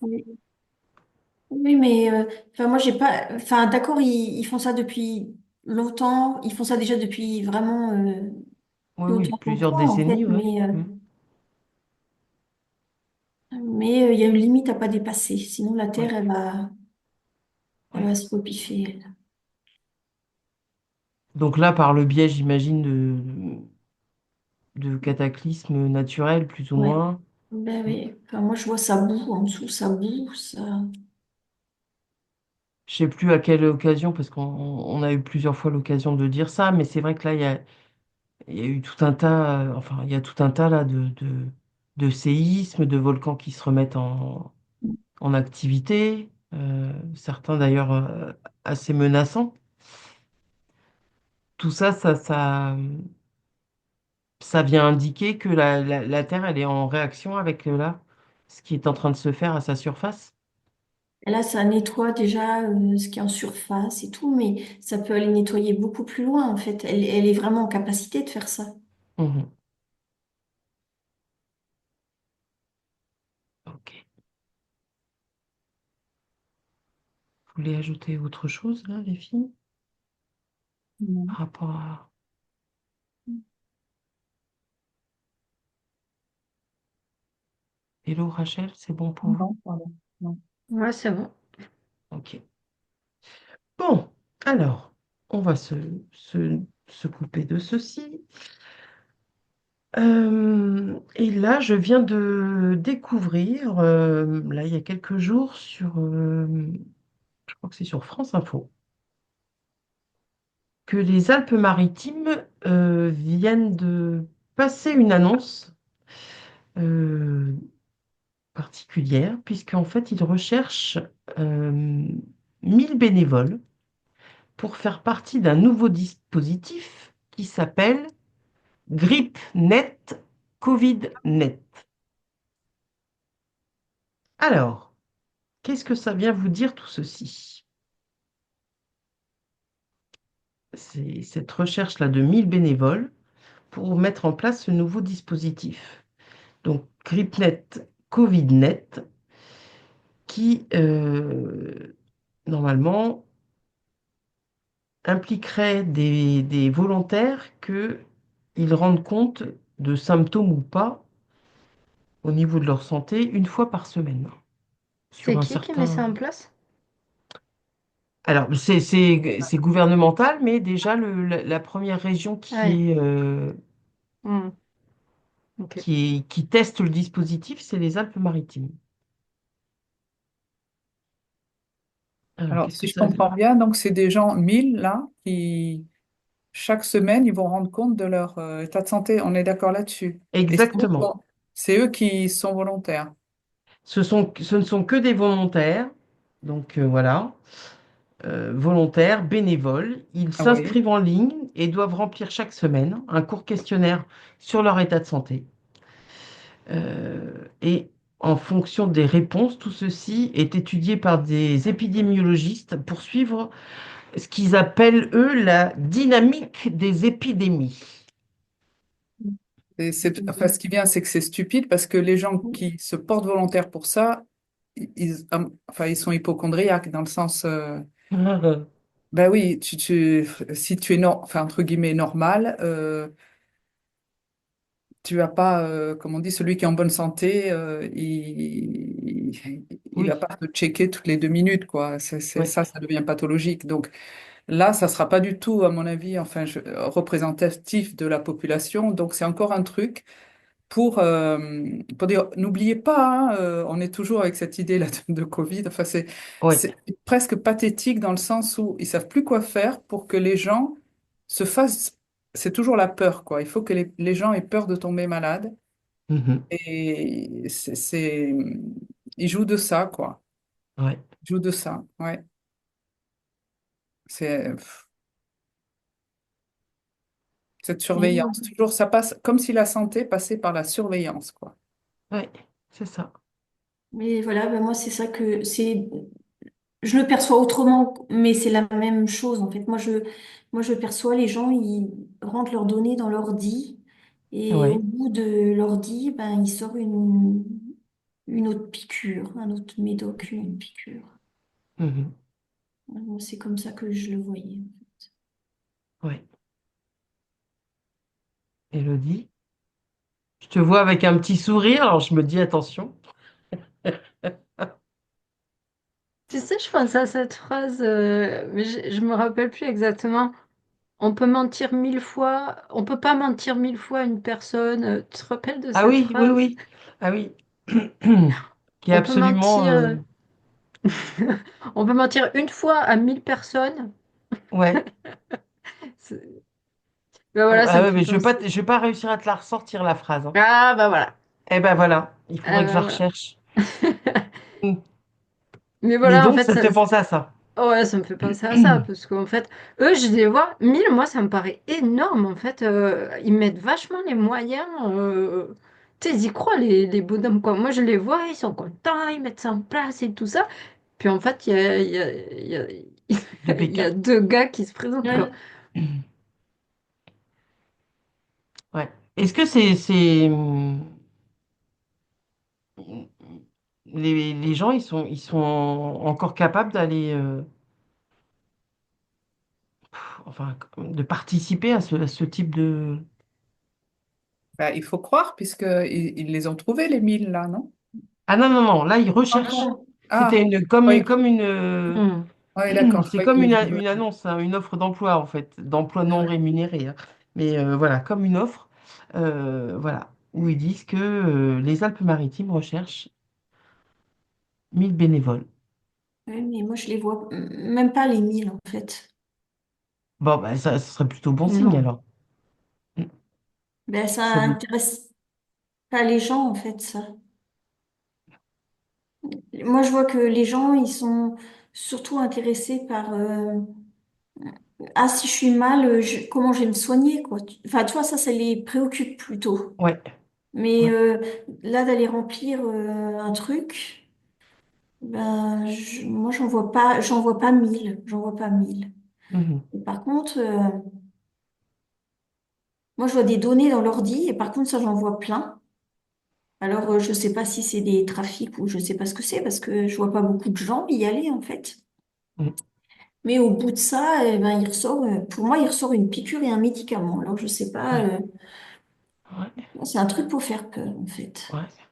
oui, oui, mais enfin, moi, j'ai pas. Enfin, d'accord, ils font ça depuis longtemps. Ils font ça déjà depuis vraiment Oui, plus oui, longtemps qu'on plusieurs croit, en fait. décennies, ouais. Mm. Mais il y a une limite à pas dépasser. Sinon, la Ouais. Terre, elle Ouais. va se repiffer, elle. Donc là, par le biais, j'imagine, de cataclysmes naturels, plus ou Ouais. moins. Ben Mm. oui. Enfin, moi, je vois ça boue en dessous, ça boue, ça. Je sais plus à quelle occasion, parce qu'on a eu plusieurs fois l'occasion de dire ça, mais c'est vrai que là, il y a eu tout un tas, enfin, il y a tout un tas là de séismes, de volcans qui se remettent en activité, certains d'ailleurs assez menaçants. Tout ça, ça vient indiquer que la Terre, elle est en réaction avec là, ce qui est en train de se faire à sa surface. Et là, ça nettoie déjà ce qui est en surface et tout, mais ça peut aller nettoyer beaucoup plus loin, en fait. Elle est vraiment en capacité de faire ça. Mhm. Ok. Vous voulez ajouter autre chose là, les filles, Non, par rapport à... Hello Rachel, c'est bon pour vous? non, pardon. Non. Ouais, c'est bon. Ok. Bon, alors, on va se couper de ceci. Et là, je viens de découvrir, là, il y a quelques jours, je crois que c'est sur France Info, que les Alpes-Maritimes viennent de passer une annonce euh, particulière, puisqu'en fait, ils recherchent euh, 1000 bénévoles pour faire partie d'un nouveau dispositif qui s'appelle GripNet CovidNet. Alors, qu'est-ce que ça vient vous dire tout ceci? cette recherche-là de 1000 bénévoles pour mettre en place ce nouveau dispositif. Donc, GripNet, CovidNet, qui, normalement, impliquerait des volontaires qu'ils rendent compte de symptômes ou pas au niveau de leur santé une fois par semaine. Sur C'est un qui met ça certain... en place? Alors, c'est gouvernemental, mais déjà, la première région Ah oui. Hmm, ok. qui teste le dispositif, c'est les Alpes-Maritimes. Alors, Alors, qu'est-ce si que je ça... comprends bien, donc c'est des gens, 1000 là, qui chaque semaine, ils vont rendre compte de leur état de santé. On est d'accord là-dessus. Et Exactement. c'est eux qui sont volontaires. Ce ne sont que des volontaires. Donc, voilà. Volontaires, bénévoles. Ils Ah oui. s'inscrivent en ligne et doivent remplir chaque semaine un court questionnaire sur leur état de santé. Et en fonction des réponses, tout ceci est étudié par des épidémiologistes pour suivre ce qu'ils appellent, eux, la dynamique des épidémies. Enfin, ce qui vient, c'est que c'est stupide parce que les gens qui se portent volontaires pour ça, enfin, ils sont hypocondriaques dans le sens, ben oui, si tu es, enfin, entre guillemets, normal, tu vas pas, comme on dit, celui qui est en bonne santé, il va Oui, pas te checker toutes les 2 minutes, quoi. oui. Ça devient pathologique. Donc là, ça sera pas du tout, à mon avis, enfin, représentatif de la population. Donc c'est encore un truc pour dire, n'oubliez pas, hein, on est toujours avec cette idée-là de Covid. Enfin, Oui. c'est presque pathétique dans le sens où ils savent plus quoi faire pour que les gens se fassent. C'est toujours la peur, quoi. Il faut que les gens aient peur de tomber malade. Mhm. Et ils jouent de ça, quoi. Ouais. Ils jouent de ça, ouais. Pff, cette surveillance, Oui, toujours, ça passe comme si la santé passait par la surveillance, quoi. Ouais, c'est ça. mais voilà, ben moi c'est ça que c'est. Je le perçois autrement, mais c'est la même chose en fait. Moi je perçois les gens, ils rentrent leurs données dans l'ordi et au Ouais. bout de l'ordi, ben il sort une autre piqûre, un autre médoc, une piqûre. Mhm. Moi, c'est comme ça que je le voyais. Ouais. Élodie, je te vois avec un petit sourire, alors je me dis attention. Tu sais, je pense à cette phrase, mais je me rappelle plus exactement. On peut mentir 1000 fois, on peut pas mentir 1000 fois à une personne. Tu te rappelles de Ah cette oui, oui, phrase? oui. Ah oui. Qui est On peut absolument... mentir, on peut mentir une fois à 1000 personnes. ouais. C'est- Ben Oh, voilà, ça ah me ouais, fait mais penser. je vais pas réussir à te la ressortir, la phrase, hein. Ah bah voilà. Eh ben voilà, il Ah faudrait que je bah la voilà. recherche. Mm. Mais Mais voilà, en donc, fait, ça te fait penser à ça. ouais, ça me fait penser à ça, parce qu'en fait, eux, je les vois, 1000, moi, ça me paraît énorme, en fait, ils mettent vachement les moyens, tu sais, ils y croient, les bonhommes, quoi. Moi, je les vois, ils sont contents, ils mettent ça en place et tout ça, puis en fait, Des il y a bécanes. deux gars qui se présentent, quoi. Ouais. Ouais. Est-ce que les gens, ils sont encore capables d'aller, enfin, de participer à ce type de... Bah, il faut croire, puisqu'ils les ont trouvés, les 1000 là, non? Ah non, non, non, là, ils recherchent. Encore. C'était Ah, oui, comme une, Hmm. oui, d'accord. Je c'est croyais comme qu'il y avait des une votes. annonce, hein, une offre d'emploi, en fait, d'emploi Ah non ouais. rémunéré, hein. Mais voilà, comme une offre, voilà, où ils disent que les Alpes-Maritimes recherchent 1000 bénévoles. Ouais, mais moi, je les vois même pas les 1000 en fait. Bon, bah, ça, ce serait plutôt bon signe, Non. alors. Mm. Ben, ça Ça veut... intéresse pas les gens, en fait, ça. Moi, je vois que les gens, ils sont surtout intéressés par ah, si je suis mal, comment je vais me soigner, quoi. Enfin, tu vois, ça les préoccupe plutôt. Ouais, Mais ouais. là, d'aller remplir un truc, ben, moi, j'en vois pas 1000. J'en vois pas 1000. Mhm. Et par contre, moi, je vois des données dans l'ordi et par contre, ça, j'en vois plein. Alors, je sais pas si c'est des trafics ou je sais pas ce que c'est parce que je vois pas beaucoup de gens y aller en fait. Mhm. Mais au bout de ça, eh ben, il ressort, pour moi, il ressort une piqûre et un médicament. Alors, je sais pas, Ouais, ouais, c'est un truc pour faire peur en fait. ouais.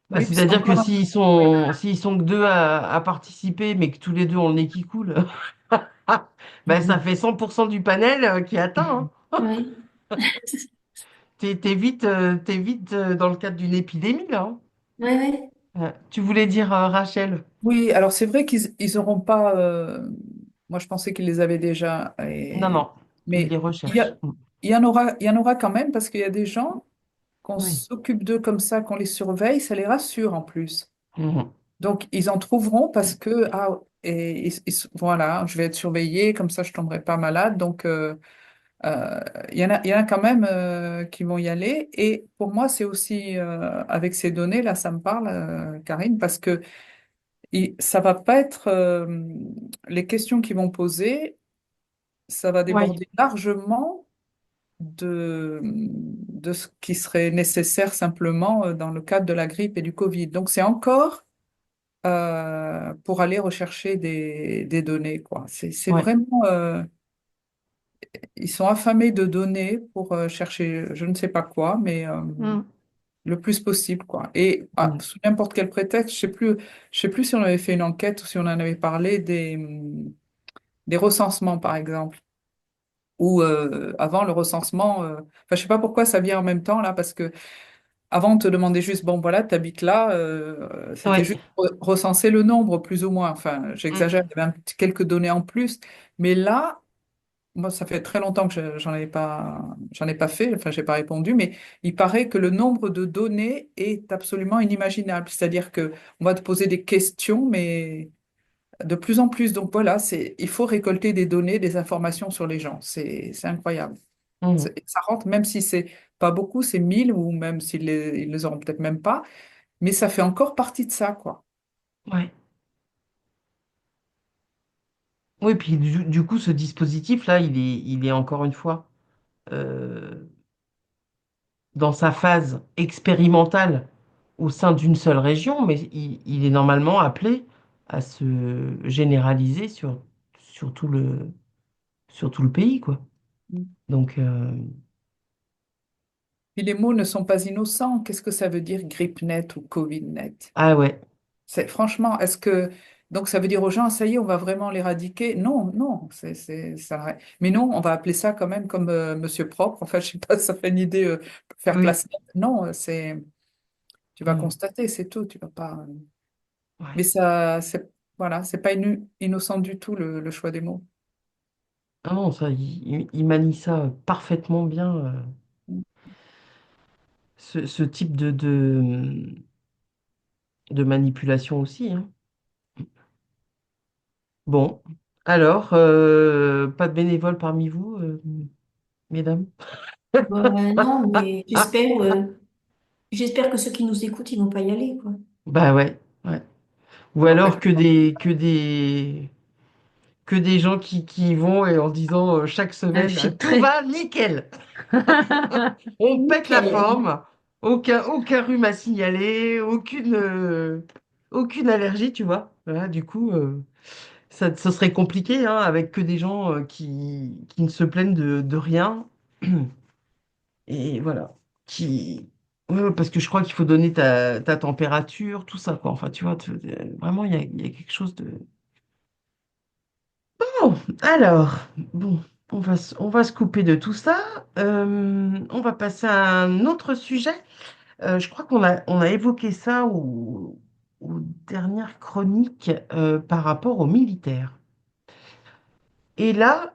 Bah, Oui, puis c'est c'est-à-dire que encore un... s'ils sont que deux à participer, mais que tous les deux ont le nez qui coule, bah, ça Mhm. fait 100% du panel qui est atteint, hein. Oui, T'es vite dans le cadre d'une épidémie, là, hein. oui, oui. Tu voulais dire, Rachel? Oui, alors c'est vrai qu'ils auront pas. Moi, je pensais qu'ils les avaient déjà. Non, non, ils les Mais il y recherchent. a, il y en aura quand même parce qu'il y a des gens qu'on Oui. s'occupe d'eux comme ça, qu'on les surveille, ça les rassure en plus. Mhm. Donc, ils en trouveront parce que, voilà, je vais être surveillée, comme ça je tomberai pas malade. Donc, euh, il y en a quand même qui vont y aller. Et pour moi, c'est aussi, avec ces données, là, ça me parle, Karine, parce que ça va pas être, les questions qu'ils vont poser, ça va Oui, déborder largement de ce qui serait nécessaire simplement dans le cadre de la grippe et du Covid. Donc, c'est encore pour aller rechercher des données, quoi. C'est oui. vraiment, ils sont affamés de données pour chercher je ne sais pas quoi, mais Mm. le plus possible, quoi. Et Mhm. sous n'importe quel prétexte, je sais plus si on avait fait une enquête ou si on en avait parlé des recensements, par exemple. Ou avant le recensement, enfin, je sais pas pourquoi ça vient en même temps là, parce que avant on te demandait juste, bon voilà, t'habites là, c'était Oui. juste recenser le nombre plus ou moins. Enfin, j'exagère, Mhm. il y avait quelques données en plus, mais là, moi ça fait très longtemps que j'en ai pas fait, enfin j'ai pas répondu, mais il paraît que le nombre de données est absolument inimaginable. C'est-à-dire que on va te poser des questions, mais de plus en plus. Donc voilà, il faut récolter des données, des informations sur les gens. C'est incroyable. Mhm. Ça rentre, même si c'est pas beaucoup, c'est 1000 ou même ils les auront peut-être même pas, mais ça fait encore partie de ça, quoi. Ouais. Oui, puis du coup, ce dispositif-là, il est encore une fois euh, dans sa phase expérimentale au sein d'une seule région, mais il est normalement appelé à se généraliser sur tout le pays, quoi. Donc, Puis les mots ne sont pas innocents. Qu'est-ce que ça veut dire GripNet ou CovidNet? ah ouais, Franchement, est-ce que donc ça veut dire aux gens, ça y est, on va vraiment l'éradiquer? Non, non, ça. Mais non, on va appeler ça quand même comme Monsieur Propre. Enfin, je sais pas, ça fait une idée, faire oui, place. Non, tu vas mhm, constater, c'est tout. Tu vas pas. ouais. Mais ça, voilà, c'est pas innocent du tout le choix des mots. Ah non, ça, il manie ça parfaitement bien, ce type de manipulation aussi, hein. Bon, alors, pas de bénévoles parmi vous, mesdames? Non, mais j'espère que ceux qui nous écoutent, ils vont pas y aller, quoi. Bah ouais, ouais. Ou Non, mais alors que des gens qui y vont et en disant chaque semaine, tout Infiltré. va nickel, on pète la Nickel. forme, aucun rhume à signaler, aucune allergie, tu vois. Voilà, du coup, ça serait compliqué hein, avec que des gens qui ne se plaignent de rien. Et voilà. Ouais, ouais, parce que je crois qu'il faut donner ta température, tout ça, quoi. Enfin, tu vois, vraiment, il y a quelque chose de. Bon, alors, bon, on va se couper de tout ça. On va passer à un autre sujet. Je crois on a évoqué ça aux dernières chroniques par rapport aux militaires. Et là,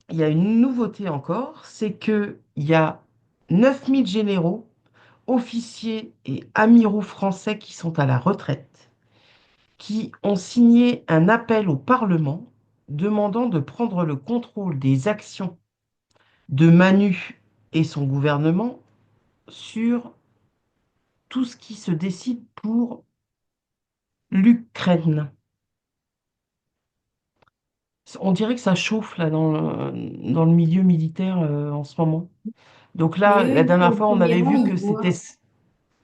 il y a une nouveauté encore, c'est que il y a 9000 généraux, officiers et amiraux français qui sont à la retraite, qui ont signé un appel au Parlement demandant de prendre le contrôle des actions de Manu et son gouvernement sur tout ce qui se décide pour l'Ukraine. On dirait que ça chauffe là dans le milieu militaire en ce moment. Donc Mais là, eux, la ils sont dernière au fois, on avait premier rang, vu ils que c'était... voient.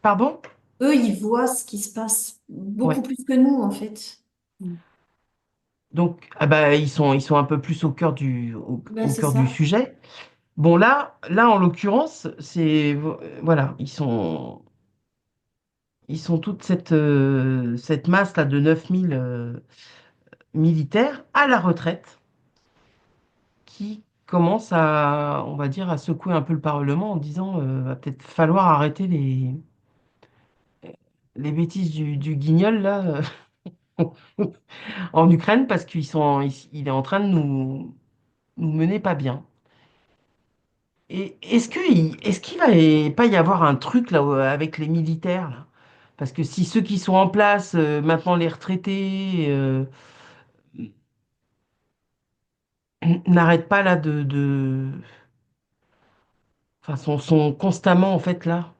Pardon? Eux, ils voient ce qui se passe Ouais. beaucoup plus que nous, en fait. Donc, ah bah, ils sont un peu plus Ben, au c'est cœur du ça. sujet. Bon, là, en l'occurrence, voilà, ils sont toute cette masse-là de 9000 militaires à la retraite qui commence on va dire, à secouer un peu le Parlement en disant va peut-être falloir arrêter les bêtises du guignol là en Ukraine parce il est en train de nous mener pas bien. Et est-ce qu'il va pas y avoir un truc là avec les militaires là? Parce que si ceux qui sont en place, maintenant les retraités, n'arrêtent pas là enfin, sont constamment en fait là,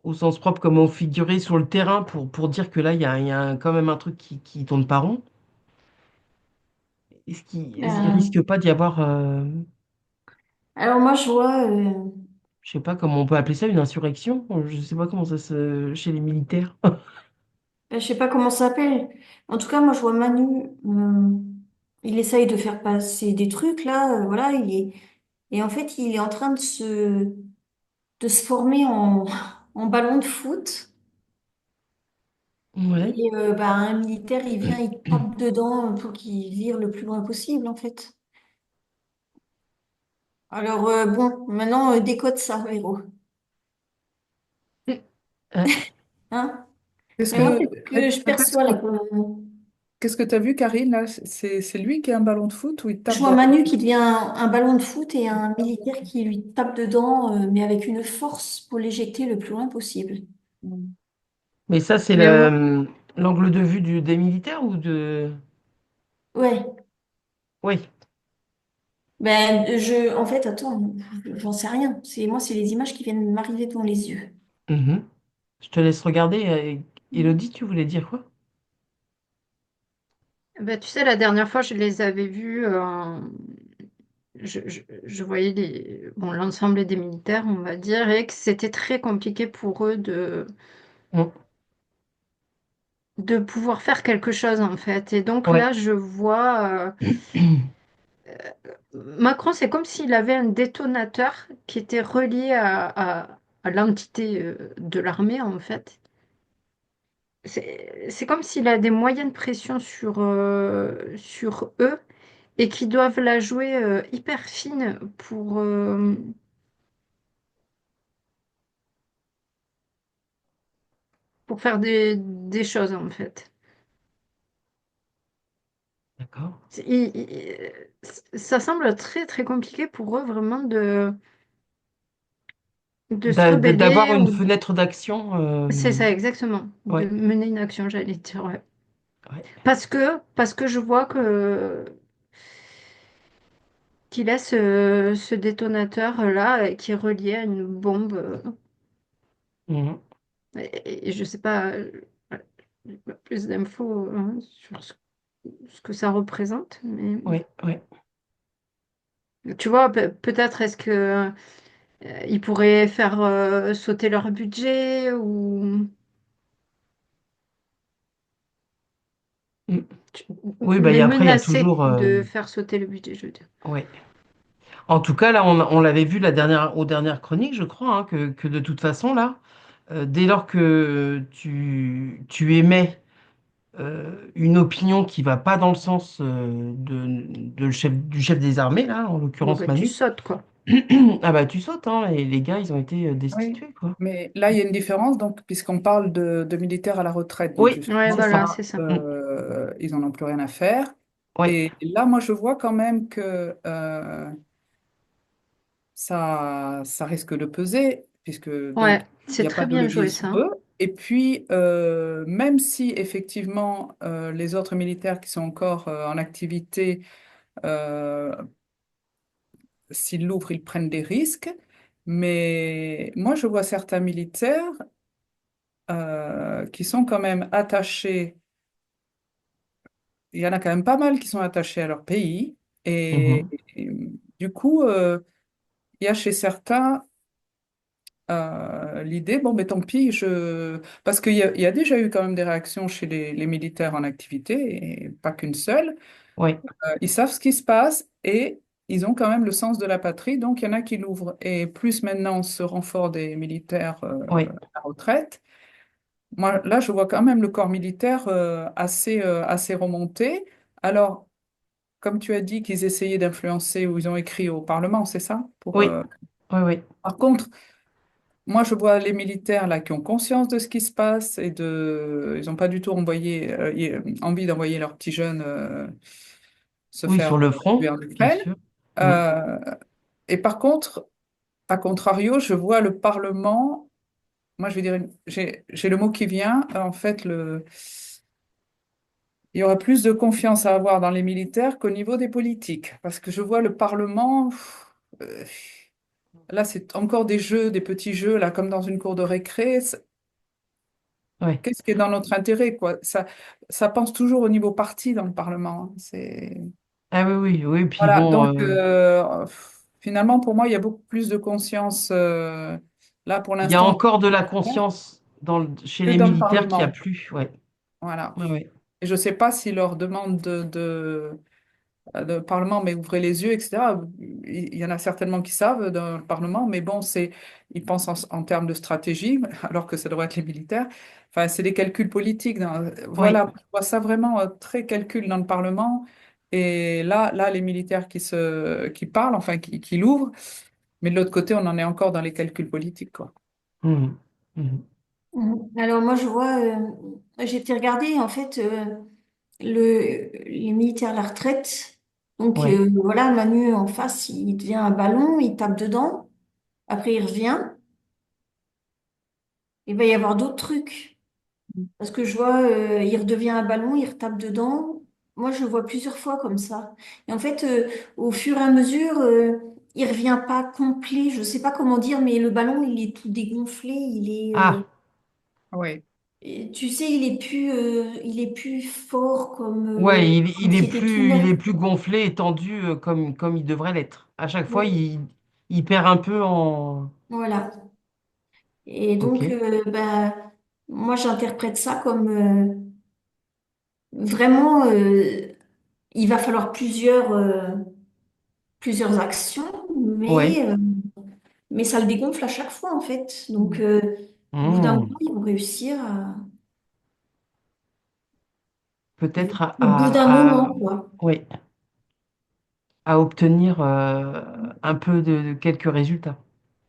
au sens propre comme au figuré sur le terrain pour dire que là il y a quand même un truc qui tourne pas rond. Il Euh, risque pas d'y avoir, alors moi, je vois, je sais pas comment on peut appeler ça, une insurrection? Je sais pas comment ça se chez les militaires. je sais pas comment ça s'appelle. En tout cas, moi, je vois Manu. Il essaye de faire passer des trucs là, voilà. Et en fait, il est en train de se former en ballon de foot. Ouais. Et bah, un militaire, il vient, il tape dedans pour qu'il vire le plus loin possible, en fait. Alors, bon, maintenant, décode ça, héros. Ouais. Hein? Qu'est-ce Mais moi, que, c'est ce que je perçois là. qu'est-ce que tu as vu, Karine, là? C'est lui qui a un ballon de foot ou il Je tape vois dans... Manu qui devient un ballon de foot et un militaire qui lui tape dedans, mais avec une force pour l'éjecter le plus loin possible. Mais ça, c'est Mais moi, l'angle de vue des militaires ou de... Ouais. Oui. Ben, en fait, attends, j'en sais rien. C'est les images qui viennent m'arriver devant les yeux. Mhm. Je te laisse regarder. Élodie, tu voulais dire quoi? bah, tu sais, la dernière fois, je les avais vus, je voyais bon, l'ensemble des militaires, on va dire, et que c'était très compliqué pour eux Mm. de pouvoir faire quelque chose, en fait. Et donc Ouais. là, je vois, Macron, c'est comme s'il avait un détonateur qui était relié à l'entité, de l'armée, en fait. C'est comme s'il a des moyens de pression sur eux et qui doivent la jouer hyper fine pour faire des choses en fait. D'accord. Ça semble très très compliqué pour eux vraiment de se D'avoir rebeller une ou fenêtre d'action. c'est ça exactement, de Ouais. mener une action, j'allais dire, ouais. Ouais. Parce que je vois qu'il a ce détonateur là qui est relié à une bombe. Mhm. Et je sais pas, voilà, j'ai pas plus d'infos hein, sur ce que ça représente, mais Ouais. Ouais. tu vois, peut-être est-ce que ils pourraient faire sauter leur budget ou Mm. tu- Oui, bah, les après, il y a menacer toujours. de faire sauter le budget, je veux dire. Ouais. En tout cas, là, on l'avait vu aux dernières chroniques, je crois, hein, que de toute façon, là, dès lors que tu émets une opinion qui va pas dans le sens du chef des armées, là, en Bon, l'occurrence bah, tu Manu, sautes, quoi. ah bah tu sautes, hein, et les gars, ils ont été Oui, destitués, quoi. mais là, il y a une différence, donc, puisqu'on parle de militaires à la retraite. Donc, Oui, Ouais, justement, c'est voilà, ça. c'est ça. Mm. ils n'en ont plus rien à faire. Ouais. Et là, moi, je vois quand même que ça risque de peser, puisque donc, Ouais, il c'est n'y a très pas de bien levier joué, sur ça. eux. Et puis, même si effectivement les autres militaires qui sont encore en activité, euh, s'ils l'ouvrent, ils prennent des risques. Mais moi, je vois certains militaires qui sont quand même attachés il y en a quand même pas mal qui sont attachés à leur pays. Et, Mhm. et, du coup, il y a chez certains l'idée, bon, mais tant pis, parce qu'il y a déjà eu quand même des réactions chez les militaires en activité, et pas qu'une seule. Oui, Ils savent ce qui se passe et ils ont quand même le sens de la patrie, donc il y en a qui l'ouvrent. Et plus maintenant ce renfort des militaires oui, à la retraite, moi là je vois quand même le corps militaire assez remonté. Alors, comme tu as dit qu'ils essayaient d'influencer ou ils ont écrit au Parlement, c'est ça? oui, oui, oui, Par contre, moi je vois les militaires là qui ont conscience de ce qui se passe ils n'ont pas du tout envie d'envoyer leurs petits jeunes se oui, faire sur le tuer front, en bien Ukraine. sûr. Mm. Euh, Et par contre, à contrario, je vois le Parlement, moi je vais dire, j'ai le mot qui vient, en fait, il y aurait plus de confiance à avoir dans les militaires qu'au niveau des politiques. Parce que je vois le Parlement, là c'est encore des jeux, des petits jeux, là comme dans une cour de récré. Ouais. Qu'est-ce qui est dans notre intérêt, quoi? Ça pense toujours au niveau parti dans le Parlement, hein. Ah oui, oui, oui, puis Voilà, bon, donc finalement, pour moi, il y a beaucoup plus de conscience là pour il y a l'instant encore de la conscience chez que les dans le militaires qui a Parlement. plus. Ouais, Voilà. ouais, ouais. Et je ne sais pas si leur demande de Parlement, mais ouvrez les yeux, etc. Il y en a certainement qui savent dans le Parlement, mais bon, ils pensent en termes de stratégie, alors que ça devrait être les militaires. Enfin, c'est des calculs politiques. Oui. Voilà, je vois ça vraiment très calcul dans le Parlement. Et là, les militaires qui parlent, enfin, qui l'ouvrent, mais de l'autre côté, on en est encore dans les calculs politiques, quoi. Mhm. Mhm. Alors moi je vois, j'ai été regarder en fait les militaires à la retraite. Donc Ouais, voilà, Manu en face, il devient un ballon, il tape dedans. Après il revient. Il va y avoir d'autres trucs. Parce que je vois, il redevient un ballon, il retape dedans. Moi je le vois plusieurs fois comme ça. Et en fait, au fur et à mesure, il revient pas complet. Je sais pas comment dire, mais le ballon il est tout dégonflé. ah, Oui, Et tu sais, il est plus fort ouais, comme s'il était tout il neuf. est plus gonflé et tendu comme il devrait l'être. À chaque fois, Oui, il perd un peu en. voilà. Et Ok, donc, bah, moi, j'interprète ça comme vraiment, il va falloir plusieurs actions, ouais. mais ça le dégonfle à chaque fois, en fait. Donc, au bout d'un moment, Hmm. ils vont réussir à... Peut-être Au bout d'un moment, quoi. ouais, à obtenir un peu de quelques résultats.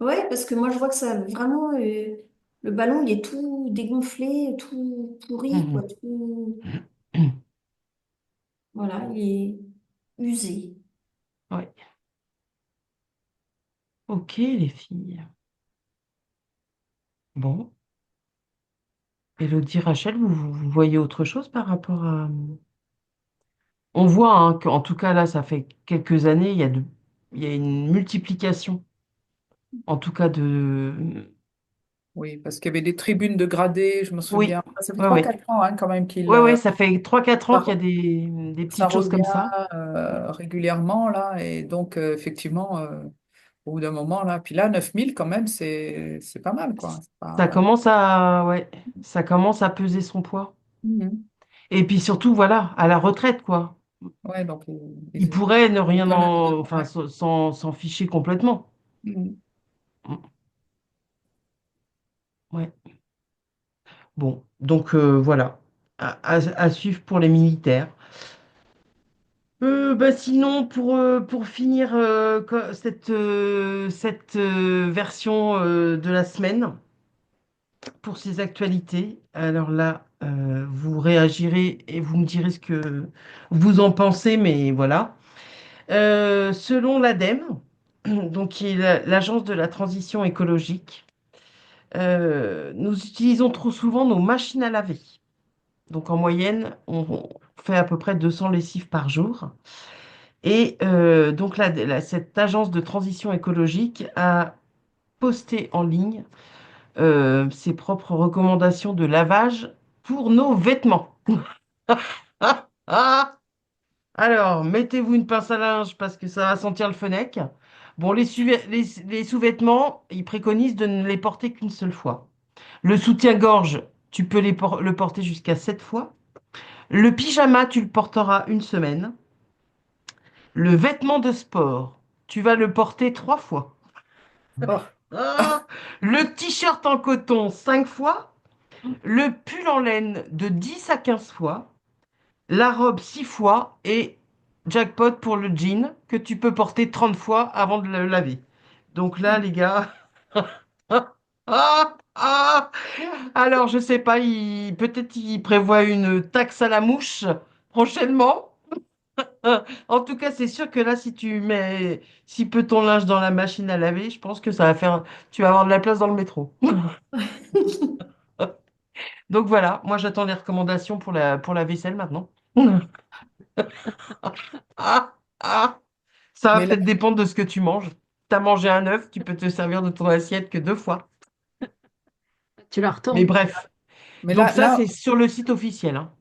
Ouais, parce que moi, je vois que ça vraiment, le ballon, il est tout dégonflé, tout pourri, quoi. Mhm. Voilà, il est usé. Ouais. Ok, les filles. Bon. Elodie, Rachel, vous voyez autre chose par rapport à. On voit hein, qu'en tout cas là, ça fait quelques années, il y a une multiplication, en tout cas de. oui, parce qu'il y avait des tribunes de gradés, je me Oui, souviens. Ça fait ouais, trois ouais. quatre ans hein, quand même Ouais, ouais, ça fait 3 4 ans qu'il y a ça, des ça petites choses revient comme ça. régulièrement, là. Et donc, effectivement, au bout d'un moment, là, puis là, 9 000 quand même, c'est pas mal, quoi. C'est Ça pas... commence à, ouais, ça commence à peser son poids. Mhm. Et puis surtout, voilà, à la retraite, quoi. Ouais, donc, Il pourrait ne ils rien donnent enfin, ouais. s'en ficher complètement. Mhm. Mm. Ouais. Bon, donc voilà, à suivre pour les militaires. Bah sinon, pour finir cette version de la semaine, pour ces actualités, alors là, vous réagirez et vous me direz ce que vous en pensez, mais voilà. Selon l'ADEME, donc qui est l'Agence de la transition écologique, nous utilisons trop souvent nos machines à laver. Donc en moyenne, on fait à peu près 200 lessives par jour. Et donc cette agence de transition écologique a posté en ligne ses propres recommandations de lavage pour nos vêtements. Ah! Alors, mettez-vous une pince à linge parce que ça va sentir le fenec. Bon, les sous-vêtements, ils préconisent de ne les porter qu'une seule fois. Le soutien-gorge, tu peux le porter jusqu'à 7 fois. Le pyjama, tu le porteras une semaine. Le vêtement de sport, tu vas le porter 3 fois. Oh, Ah, le t-shirt en coton 5 fois. Le pull en laine de 10 à 15 fois. La robe 6 fois. Et jackpot pour le jean que tu peux porter 30 fois avant de le laver. Donc là, les gars. Ah, ah. Alors, je sais pas, peut-être il prévoit une taxe à la mouche prochainement. En tout cas, c'est sûr que là, si tu mets si peu ton linge dans la machine à laver, je pense que ça va faire, tu vas avoir de la place dans le métro. Donc voilà, moi j'attends les recommandations pour la vaisselle maintenant. Ah, ah. Ça va mais là, peut-être dépendre de ce que tu manges. Tu as mangé un œuf, tu peux te servir de ton assiette que 2 fois. Tu la Mais retournes. bref, mais donc là, ça, là, c'est sur le site officiel, hein.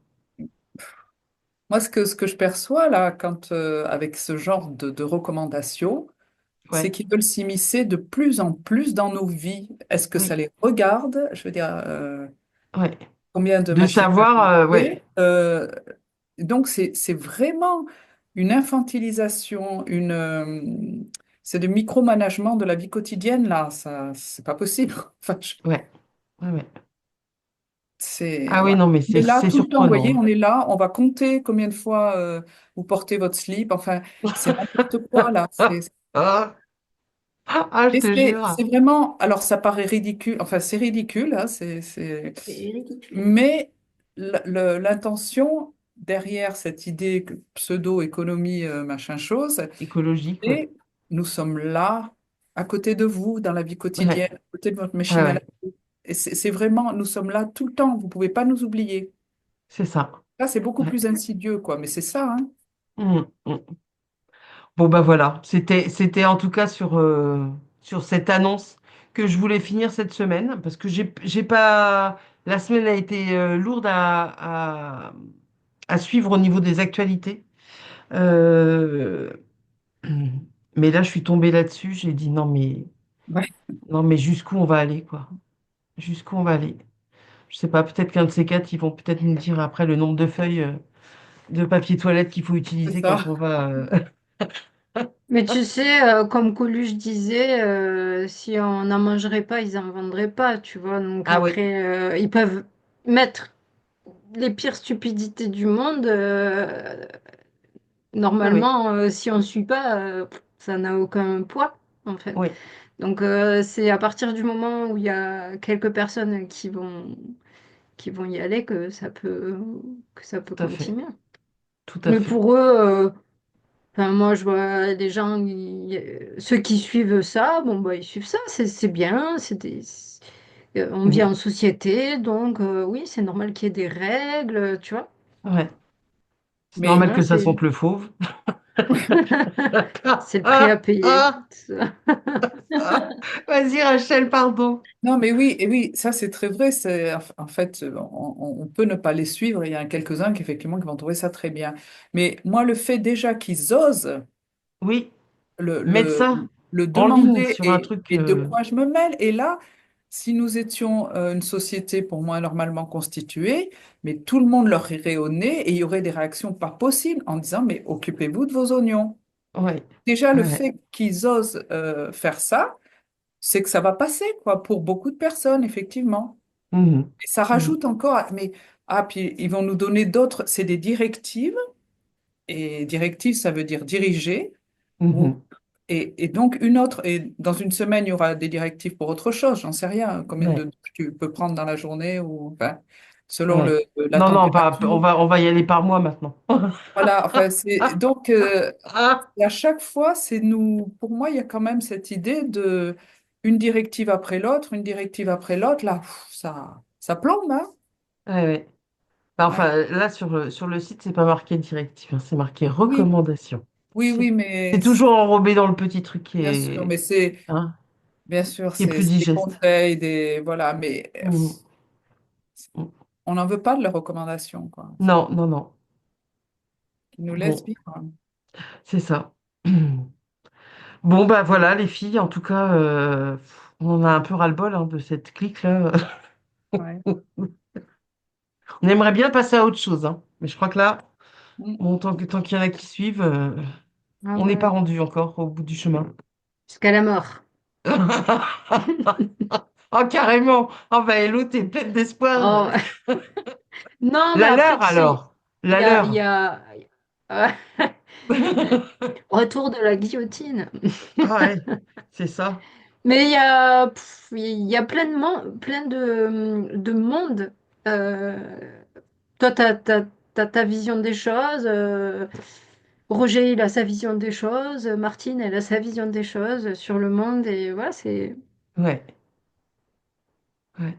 moi, ce que je perçois là, quand, avec ce genre de recommandations, c'est Ouais, qu'ils veulent s'immiscer de plus en plus dans nos vies. Est-ce que ça oui, les regarde? Je veux dire, ouais. combien de De machines à savoir, laver? ouais, Donc, c'est vraiment une infantilisation, c'est du micromanagement de la vie quotidienne, là. Ça, c'est pas possible. Enfin, ouais, ouais, ouais. c'est, Ah oui, ouais. non, mais On est là c'est tout le temps, vous voyez, surprenant, on est là, on va compter combien de fois vous portez votre slip. Enfin, c'est n'importe quoi, là. hein. Ah, ah, je Et te c'est jure. vraiment, alors ça paraît ridicule, enfin c'est ridicule, hein, C'est ridicule. mais l'intention derrière cette idée pseudo-économie, machin chose, Écologique, ouais. et nous sommes là, à côté de vous, dans la vie Ouais, quotidienne, à côté de votre ouais, machine à ouais. laver. Et c'est vraiment, nous sommes là tout le temps, vous pouvez pas nous oublier. C'est ça. Là, c'est beaucoup Ouais. plus insidieux, quoi, mais c'est ça, hein. Mm. Bon, bah voilà. C'était en tout cas sur cette annonce que je voulais finir cette semaine parce que j'ai pas. La semaine a été lourde à suivre au niveau des actualités. Euh, mais là, je suis tombée là-dessus. J'ai dit Ouais, non, mais jusqu'où on va aller, quoi? Jusqu'où on va aller? Je sais pas, peut-être qu'un de ces quatre, ils vont peut-être nous dire après le nombre de feuilles de papier toilette qu'il faut c'est utiliser quand ça. on va. Mais tu sais, comme Coluche disait, si on n'en mangerait pas, ils n'en vendraient pas, tu vois. Donc Ah oui, après, ils peuvent mettre les pires stupidités du monde. oui, oui, Normalement, si on ne suit pas, ça n'a aucun poids, en fait. oui, Donc c'est à partir du moment où il y a quelques personnes qui vont y aller que ça peut tout à fait, continuer. tout à Mais fait. pour eux, enfin, moi, je vois des gens, ceux qui suivent ça, bon, bah, ils suivent ça, c'est bien, on vit Mhm. en société, donc oui, c'est normal qu'il y ait des règles, tu vois. Ouais. C'est Mais normal Voilà, que ça sente le fauve. c'est le prix à Ah, payer. ah, ah. Vas-y, Rachel, pardon. non, mais oui, et oui, ça c'est très vrai. En fait, on peut ne pas les suivre. Il y en a quelques-uns qui effectivement qui vont trouver ça très bien. Mais moi, le fait déjà qu'ils osent Oui, le, mettre le, ça le en ligne demander sur un truc. et de quoi je me mêle. Et là, si nous étions une société pour moi normalement constituée, mais tout le monde leur irait au nez et il y aurait des réactions pas possibles en disant, mais occupez-vous de vos oignons. Ouais, Déjà, le ouais. fait qu'ils osent faire ça, c'est que ça va passer, quoi, pour beaucoup de personnes, effectivement. Mhm. Et ça Mhm. rajoute encore, mais, ah, puis ils vont nous donner d'autres, c'est des directives, et directives, ça veut dire diriger, ou, Mhm. et donc une autre, et dans une semaine, il y aura des directives pour autre chose, j'en sais rien, combien Ouais, de tu peux prendre dans la journée, ou, enfin, selon ouais. la Non, non, température. on va y aller par mois maintenant. Voilà, enfin, c'est, Ah, donc, ah. et à chaque fois, c'est nous, pour moi, il y a quand même cette idée de une directive après l'autre, une directive après l'autre, là, ça plombe, hein? Ouais, ouais. Bah, Ouais. enfin, là, sur le site, c'est pas marqué directive, hein, c'est marqué Oui, recommandation. oui, C'est oui, mais c'est toujours enrobé dans le petit truc bien sûr, hein, bien sûr, qui est plus c'est des digeste. conseils, voilà, mais Mhm. Mhm. on n'en veut pas de leurs recommandations, quoi. Non, non, non. qui nous laisse Bon, vivre. c'est ça. Bon, bah voilà, les filles, en tout cas, on en a un peu ras-le-bol hein, de cette clique-là. Ouais. On aimerait bien passer à autre chose, hein. Mais je crois que là, Mm. bon, tant qu'il y en a qui suivent, Ah on n'est pas ouais, rendu encore au bout du chemin. jusqu'à la mort. Oh, carrément! Oh, bah, Hello, t'es pleine d'espoir. Oh, non, mais La après, leur, tu sais, alors. La il y leur. a... Retour de la guillotine. Ah ouais, c'est ça. Mais il y a plein de monde. Toi, t'as ta vision des choses. Roger, il a sa vision des choses. Martine, elle a sa vision des choses sur le monde. Et voilà, c'est... Ouais, ouais,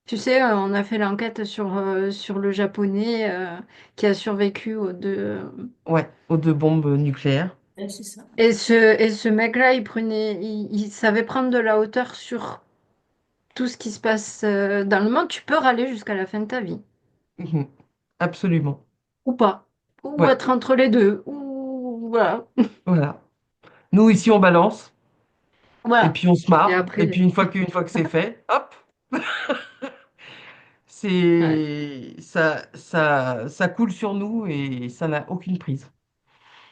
Tu sais, on a fait l'enquête sur le japonais qui a survécu aux deux. ouais. Aux deux bombes nucléaires. C'est ça. Et ce mec-là, il savait prendre de la hauteur sur tout ce qui se passe dans le monde. Tu peux râler jusqu'à la fin de ta vie. Mhm. Absolument. Ou pas. Ou Ouais, être entre les deux. Ou voilà. voilà. Nous, ici, on balance, et Voilà. puis on se Et marre, et puis après, une fois que c'est fait, hop, ouais. ça coule sur nous et ça n'a aucune prise.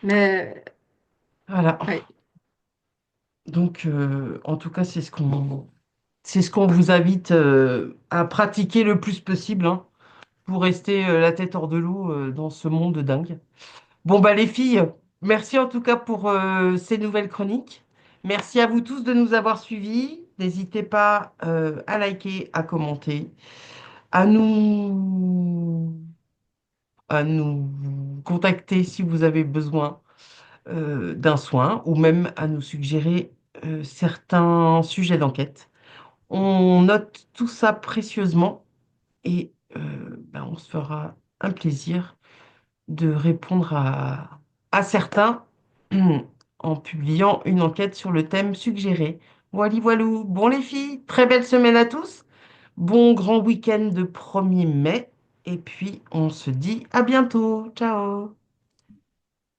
Mais Voilà. ouais. Donc, en tout cas, c'est ce qu'on vous invite à pratiquer le plus possible, hein, pour rester la tête hors de l'eau dans ce monde dingue. Bon, bah, les filles, merci en tout cas pour ces nouvelles chroniques. Merci à vous tous de nous avoir suivis. N'hésitez pas à liker, à commenter, à à nous contacter si vous avez besoin d'un soin ou même à nous suggérer certains sujets d'enquête. On note tout ça précieusement et ben, on se fera un plaisir de répondre à certains en publiant une enquête sur le thème suggéré. Voilà, voilou. Bon, les filles, très belle semaine à tous. Bon grand week-end de 1er mai. Et puis, on se dit à bientôt. Ciao.